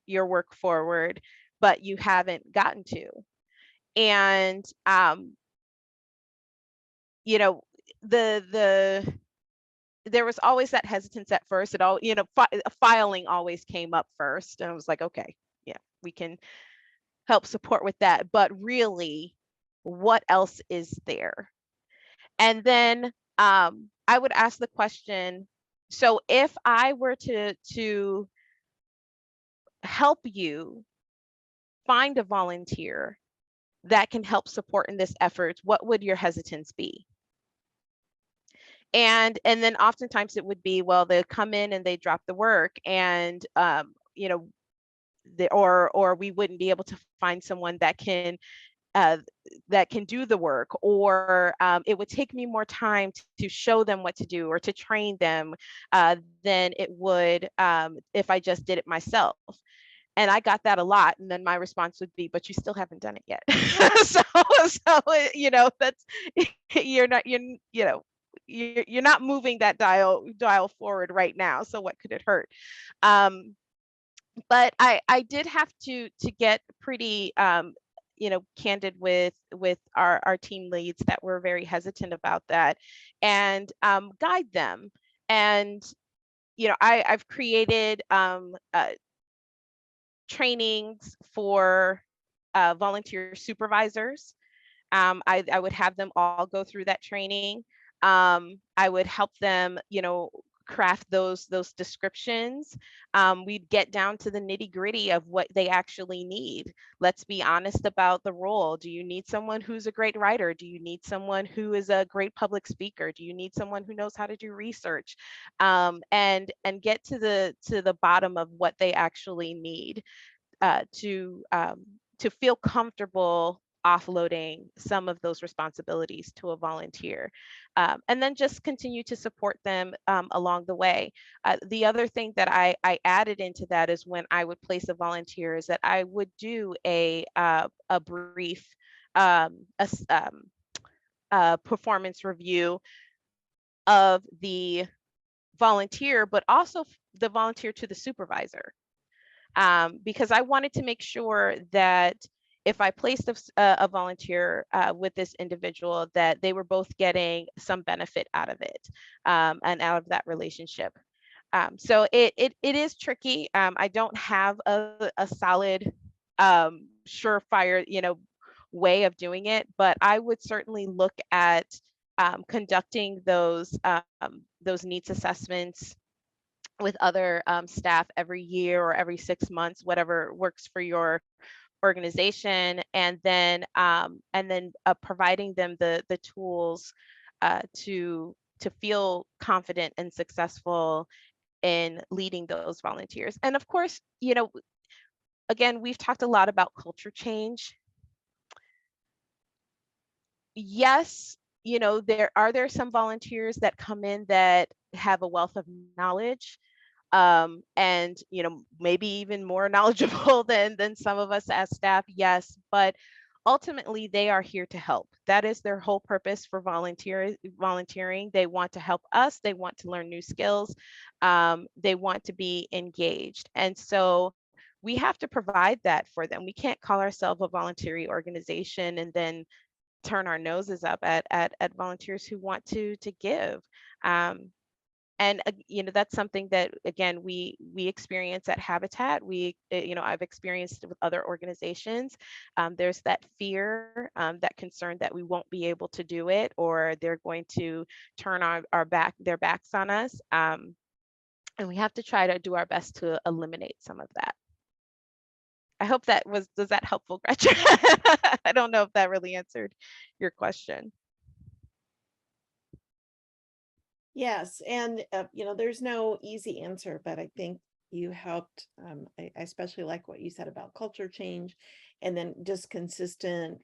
your work forward, but you haven't gotten to. And the there was always that hesitance at first. It all, filing always came up first, and I was like, okay, yeah, we can help support with that, but really, what else is there? And then I would ask the question, so if I were to help you find a volunteer that can help support in this effort, what would your hesitance be? And then oftentimes it would be, well, they come in and they drop the work, and or we wouldn't be able to find someone that can do the work, or it would take me more time to show them what to do or to train them than it would if I just did it myself. And I got that a lot. And then my response would be, but you still haven't done it yet. so that's you're not moving that dial forward right now. So what could it hurt? But I did have to get pretty candid with our team leads that were very hesitant about that, and guide them. And I've created trainings for volunteer supervisors. I would have them all go through that training. I would help them, craft those descriptions. We'd get down to the nitty gritty of what they actually need. Let's be honest about the role. Do you need someone who's a great writer? Do you need someone who is a great public speaker? Do you need someone who knows how to do research? And get to the bottom of what they actually need to feel comfortable offloading some of those responsibilities to a volunteer, and then just continue to support them along the way. The other thing that I added into that is when I would place a volunteer is that I would do a brief performance review of the volunteer, but also the volunteer to the supervisor, because I wanted to make sure that if I placed a volunteer with this individual, that they were both getting some benefit out of it, and out of that relationship. So it is tricky. I don't have a solid, surefire, way of doing it, but I would certainly look at conducting those needs assessments with other staff every year or every 6 months, whatever works for your organization, and then providing them the tools to feel confident and successful in leading those volunteers. And of course, again, we've talked a lot about culture change. Yes, there are some volunteers that come in that have a wealth of knowledge, and maybe even more knowledgeable than some of us as staff. Yes, but ultimately they are here to help. That is their whole purpose for volunteering. They want to help us. They want to learn new skills. They want to be engaged, and so we have to provide that for them. We can't call ourselves a voluntary organization and then turn our noses up at volunteers who want to give. And that's something that, again, we experience at Habitat. I've experienced with other organizations. There's that fear, that concern that we won't be able to do it, or they're going to turn their backs on us. And we have to try to do our best to eliminate some of that. I hope was that helpful, Gretchen? I don't know if that really answered your question. Yes, and there's no easy answer, but I think you helped. I especially like what you said about culture change, and then just consistent,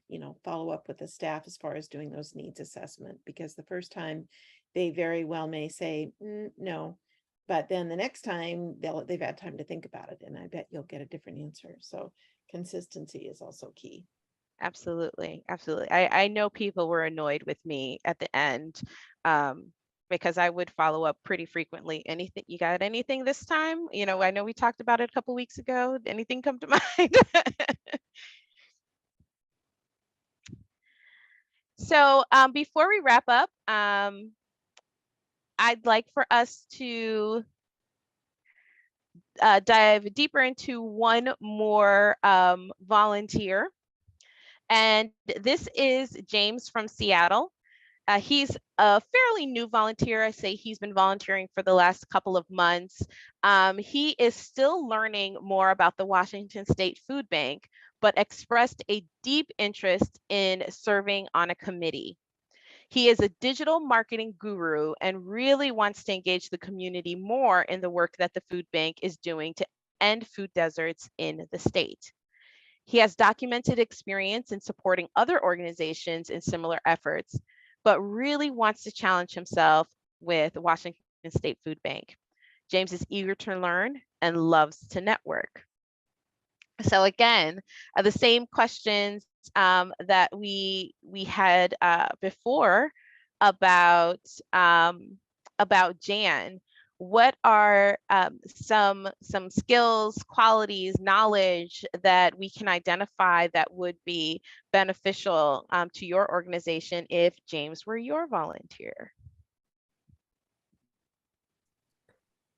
follow up with the staff as far as doing those needs assessment, because the first time they very well may say no, but then the next time they've had time to think about it, and I bet you'll get a different answer. So consistency is also key. Absolutely, absolutely. I know people were annoyed with me at the end, because I would follow up pretty frequently. Anything, you got anything this time? I know we talked about it a couple weeks ago. Anything come to mind? So before we wrap up, I'd like for us to dive deeper into one more volunteer. And this is James from Seattle. He's a fairly new volunteer. I say he's been volunteering for the last couple of months. He is still learning more about the Washington State Food Bank, but expressed a deep interest in serving on a committee. He is a digital marketing guru and really wants to engage the community more in the work that the food bank is doing to end food deserts in the state. He has documented experience in supporting other organizations in similar efforts, but really wants to challenge himself with Washington State Food Bank. James is eager to learn and loves to network. So again, the same questions that we had before about Jan. What are some skills, qualities, knowledge that we can identify that would be beneficial to your organization if James were your volunteer?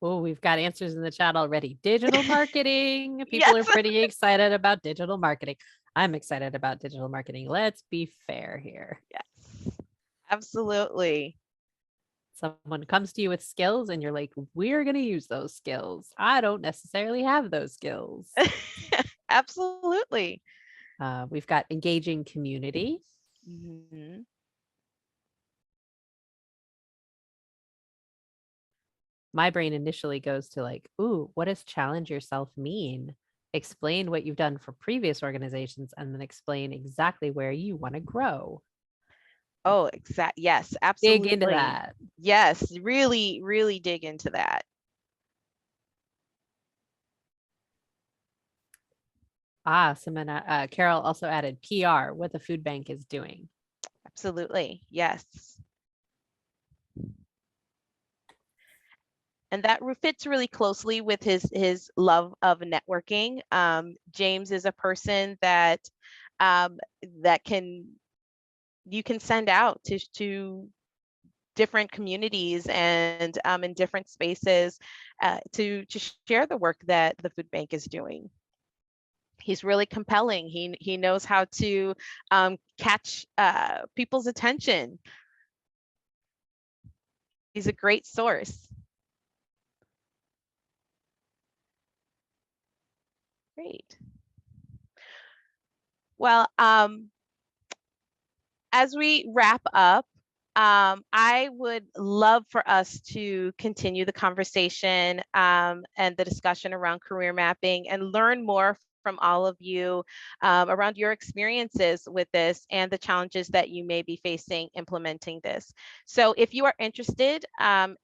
Oh, we've got answers in the chat already. Digital marketing. People Yes. are pretty excited about digital marketing. I'm excited about digital marketing. Let's be fair here. Yes, absolutely. Someone comes to you with skills and you're like, we're going to use those skills. I don't necessarily have those skills. Absolutely. We've got engaging community. Mm-hmm. My brain initially goes to like, ooh, what does challenge yourself mean? Explain what you've done for previous organizations and then explain exactly where you want to grow. Oh, yes, absolutely. Dig into that. Yes, really, really dig into that. Carol also added PR, what the food bank is doing. Absolutely, yes. And that fits really closely with his love of networking. James is a person that you can send out to different communities and in different spaces to share the work that the food bank is doing. He's really compelling. He knows how to catch people's attention. He's a great source. Great. Well, as we wrap up, I would love for us to continue the conversation and the discussion around career mapping and learn more from all of you around your experiences with this and the challenges that you may be facing implementing this. So if you are interested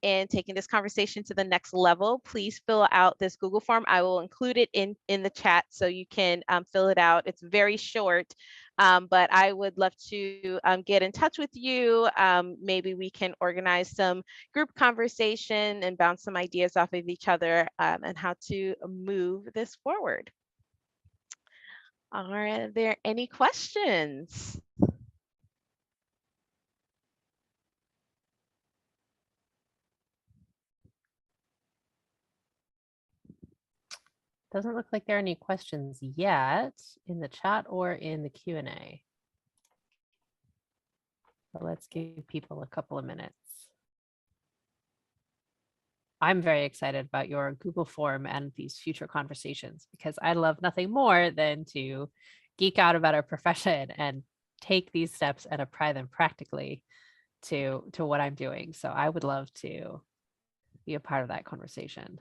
in taking this conversation to the next level, please fill out this Google form. I will include it in the chat so you can fill it out. It's very short. But I would love to get in touch with you. Maybe we can organize some group conversation and bounce some ideas off of each other and how to move this forward. All right, are there any questions? Doesn't look like there are any questions yet in the chat or in the Q&A. But let's give people a couple of minutes. I'm very excited about your Google form and these future conversations because I love nothing more than to geek out about our profession and take these steps and apply them practically to what I'm doing. So I would love to be a part of that conversation.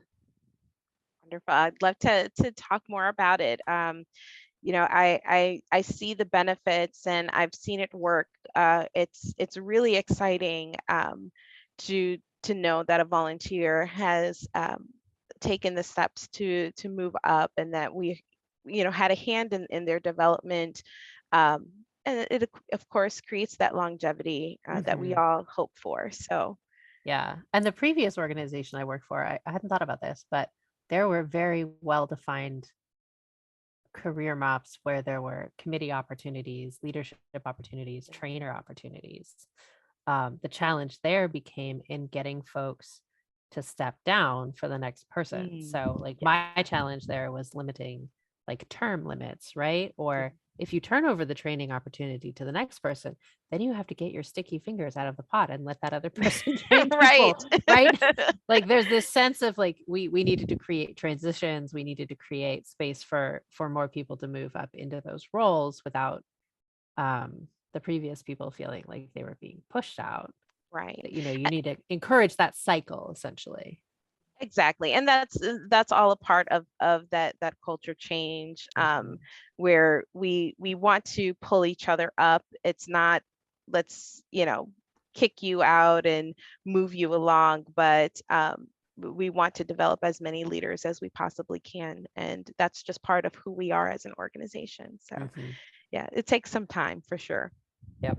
Wonderful. I'd love to talk more about it. You know, I see the benefits and I've seen it work. It's really exciting to know that a volunteer has taken the steps to move up and that we, you know, had a hand in their development. And it of course creates that longevity that we all hope for. So yeah, and the previous organization I worked for, I hadn't thought about this, but there were very well-defined career maps where there were committee opportunities, leadership opportunities, trainer opportunities. The challenge there became in getting folks to step down for the next person. So like my challenge there was limiting like term limits, right? Or if you turn over the training opportunity to the next person, then you have to get your sticky fingers out of the pot and let that other person train people, right? Like there's this sense of like we needed to create transitions, we needed to create space for more people to move up into those roles without the previous people feeling like they were being pushed out. right. You know, you need to encourage that cycle essentially. Exactly. And that's all a part of that culture change where we want to pull each other up. It's not let's, you know, kick you out and move you along, but we want to develop as many leaders as we possibly can. And that's just part of who we are as an organization. So yeah, it takes some time for sure. Yep.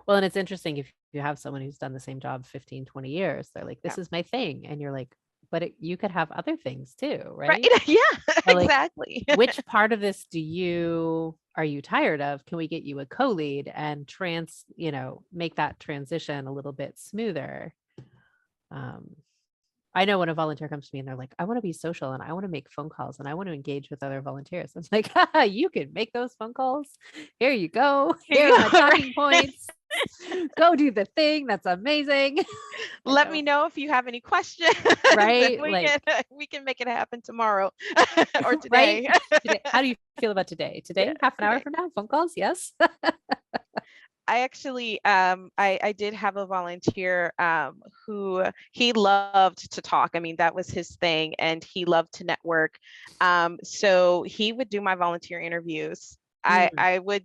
Well, and it's interesting if you have someone who's done the same job 15, 20 years, they're like, this is my thing. And you're like, but you could have other things too, right? Yeah, like, exactly. Which part of this are you tired of? Can we get you a co-lead and make that transition a little bit smoother? I know when a volunteer comes to me and they're like, I want to be social and I want to make phone calls and I want to engage with other volunteers. I'm like, you can make those phone calls. Here you go. Here are my talking points. Go do the thing. That's amazing. Let me know if you have any questions. Right? We can make it happen tomorrow or today. Right? How do you feel about today? Today, half an hour from now, phone calls? Yes. I actually, I did have a volunteer who he loved to talk. I mean, that was his thing, and he loved to network. So he would do my volunteer interviews. I would,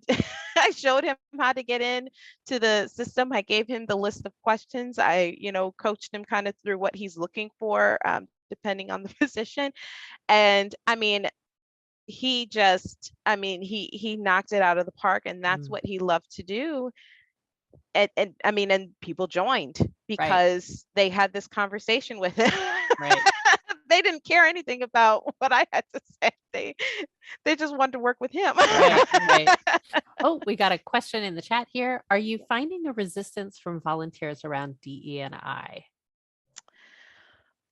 I showed him how to get in to the system. I gave him the list of questions. I, you know, coached him kind of through what he's looking for, depending on the position. And I mean, he just, I mean, he knocked it out of the park, and that's what he loved to do. And I mean, and people joined because they had this conversation with him. Right. They didn't care anything about what I had to say. They just wanted to work with him. Right. Oh, we got a question in the chat here. Are you finding a resistance from volunteers around DE&I?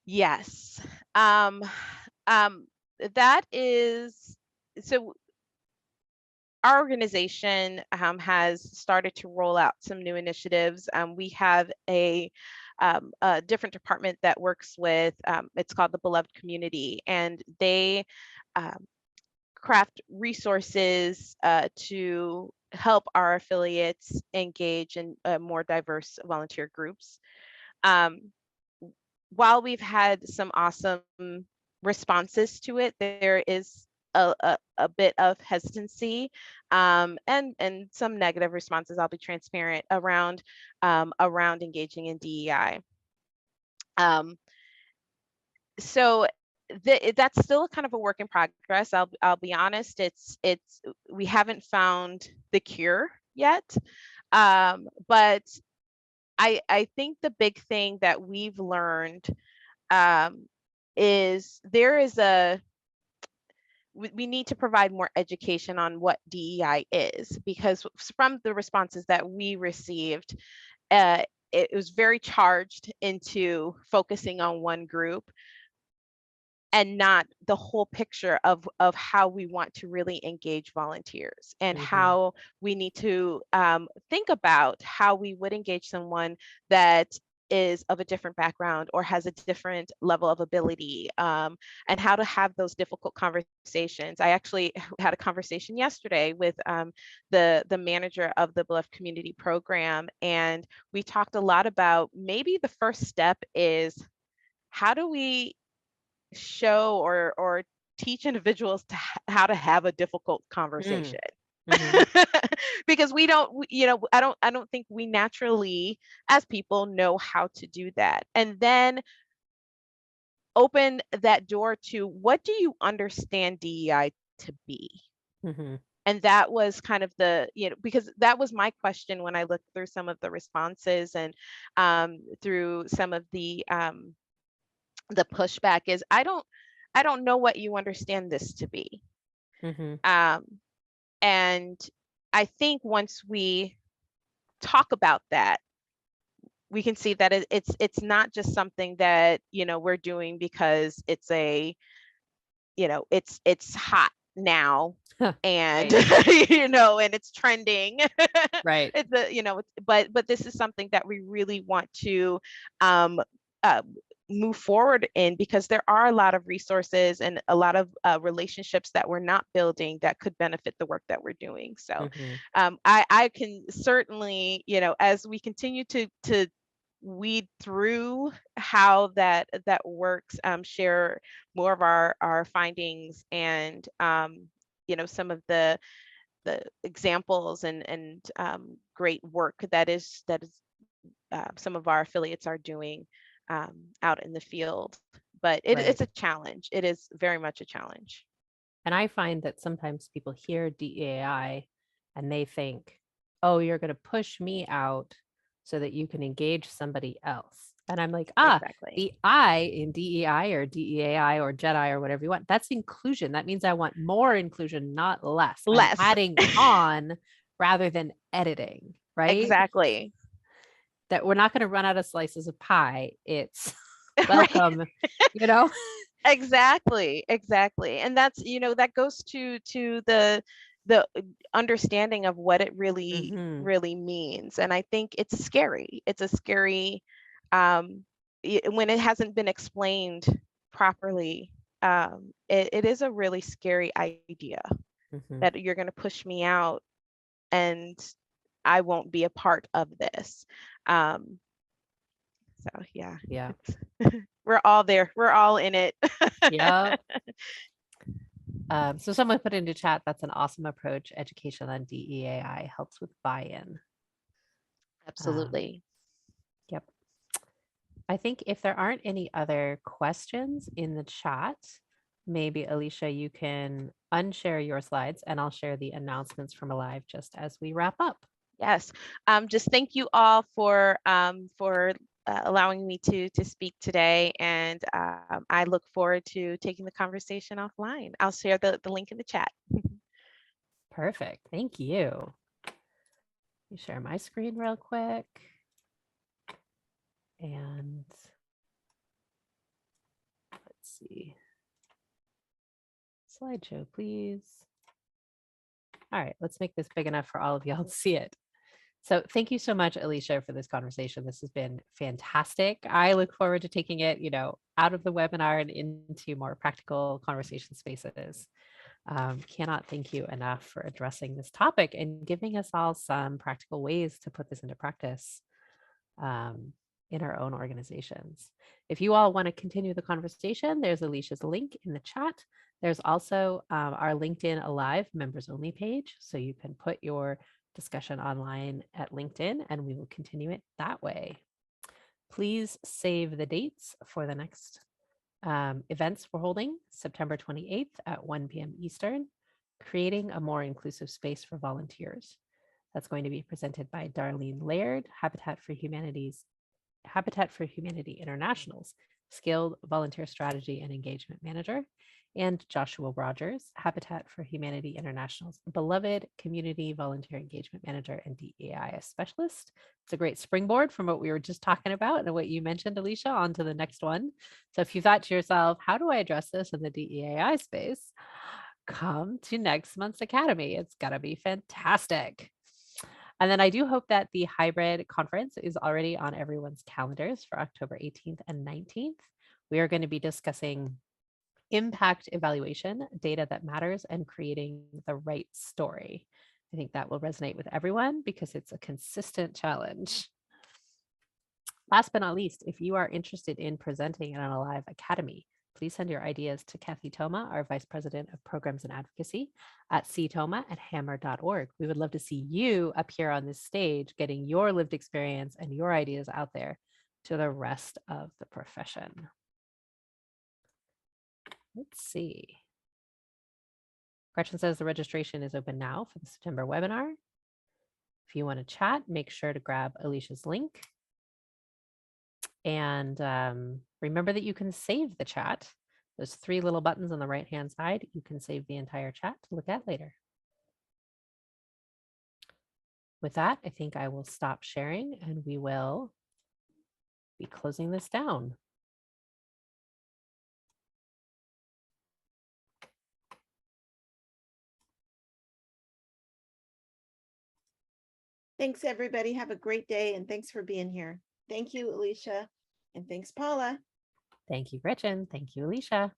Yes. That is, so our organization has started to roll out some new initiatives. We have a different department that works with, it's called the Beloved Community, and they craft resources to help our affiliates engage in more diverse volunteer groups. While we've had some awesome responses to it, there is a bit of hesitancy and some negative responses. I'll be transparent around engaging in DEI. So that's still kind of a work in progress. I'll be honest. We haven't found the cure yet, but I think the big thing that we've learned is we need to provide more education on what DEI is, because from the responses that we received, it was very charged into focusing on one group and not the whole picture of how we want to really engage volunteers, and how we need to think about how we would engage someone that is of a different background or has a different level of ability, and how to have those difficult conversations. I actually had a conversation yesterday with the manager of the Bluff Community Program, and we talked a lot about maybe the first step is how do we show or teach individuals how to have a difficult conversation. Because we don't, I don't think we naturally as people know how to do that. And then open that door to, what do you understand DEI to be? And that was kind of because that was my question when I looked through some of the responses and through some of the pushback is, I don't know what you understand this to be. And I think once we talk about that, we can see that it's not just something that we're doing because it's it's hot now and and it's trending. Right. It's but this is something that we really want to move forward in, because there are a lot of resources and a lot of relationships that we're not building that could benefit the work that we're doing. So I can certainly, as we continue to weed through how that works, share more of our findings and some of the examples and great work that is some of our affiliates are doing out in the field. But it's a challenge. It is very much a challenge. And I find that sometimes people hear DEI and they think, oh, you're going to push me out so that you can engage somebody else. And I'm like, Exactly. the I in DEI or DEAI or JEDI or whatever you want, that's inclusion. That means I want more inclusion, not less. I'm adding on rather than editing, right? Exactly. That we're not going to run out of slices of pie. It's welcome, Exactly. And that's, that goes to the understanding of what it really means. And I think it's scary. It's a scary when it hasn't been explained properly. It is a really scary idea that you're going to push me out and I won't be a part of this. So yeah. We're all there. We're all in it. Yeah. So someone put into chat, that's an awesome approach. Education on DEAI helps with buy-in. Absolutely. Yep. I think if there aren't any other questions in the chat, maybe Alicia, you can unshare your slides and I'll share the announcements from Alive just as we wrap up. Yes. Just thank you all for allowing me to speak today, and I look forward to taking the conversation offline. I'll share the link in the chat. Perfect. Thank you. Let me share my screen real quick. And let's see. Slideshow, please. All right, let's make this big enough for all of y'all to see it. So thank you so much, Alicia, for this conversation. This has been fantastic. I look forward to taking it, out of the webinar and into more practical conversation spaces. Cannot thank you enough for addressing this topic and giving us all some practical ways to put this into practice in our own organizations. If you all want to continue the conversation, there's Alicia's link in the chat. There's also our LinkedIn Alive members only page. So you can put your discussion online at LinkedIn and we will continue it that way. Please save the dates for the next events we're holding September 28th at 1 p.m. Eastern, creating a more inclusive space for volunteers. That's going to be presented by Darlene Laird, Habitat for Humanity International's Skilled Volunteer Strategy and Engagement Manager, and Joshua Rogers, Habitat for Humanity International's beloved Community Volunteer Engagement Manager and DEI Specialist. It's a great springboard from what we were just talking about and what you mentioned, Alicia, on to the next one. So if you thought to yourself, how do I address this in the DEI space? Come to next month's Academy. It's gonna be fantastic. And then I do hope that the hybrid conference is already on everyone's calendars for October 18th and 19th. We are going to be discussing impact evaluation, data that matters, and creating the right story. I think that will resonate with everyone because it's a consistent challenge. Last but not least, if you are interested in presenting in an Alive Academy, please send your ideas to Kathy Toma, our Vice President of Programs and Advocacy, at ctoma@hammer.org. We would love to see you up here on this stage, getting your lived experience and your ideas out there to the rest of the profession. Let's see. Gretchen says the registration is open now for the September webinar. If you want to chat, make sure to grab Alicia's link. And remember that you can save the chat. Those 3 little buttons on the right-hand side, you can save the entire chat to look at later. With that, I think I will stop sharing and we will be closing this down. Thanks, everybody. Have a great day, and thanks for being here. Thank you, Alicia, and thanks, Paula. Thank you, Gretchen. Thank you, Alicia.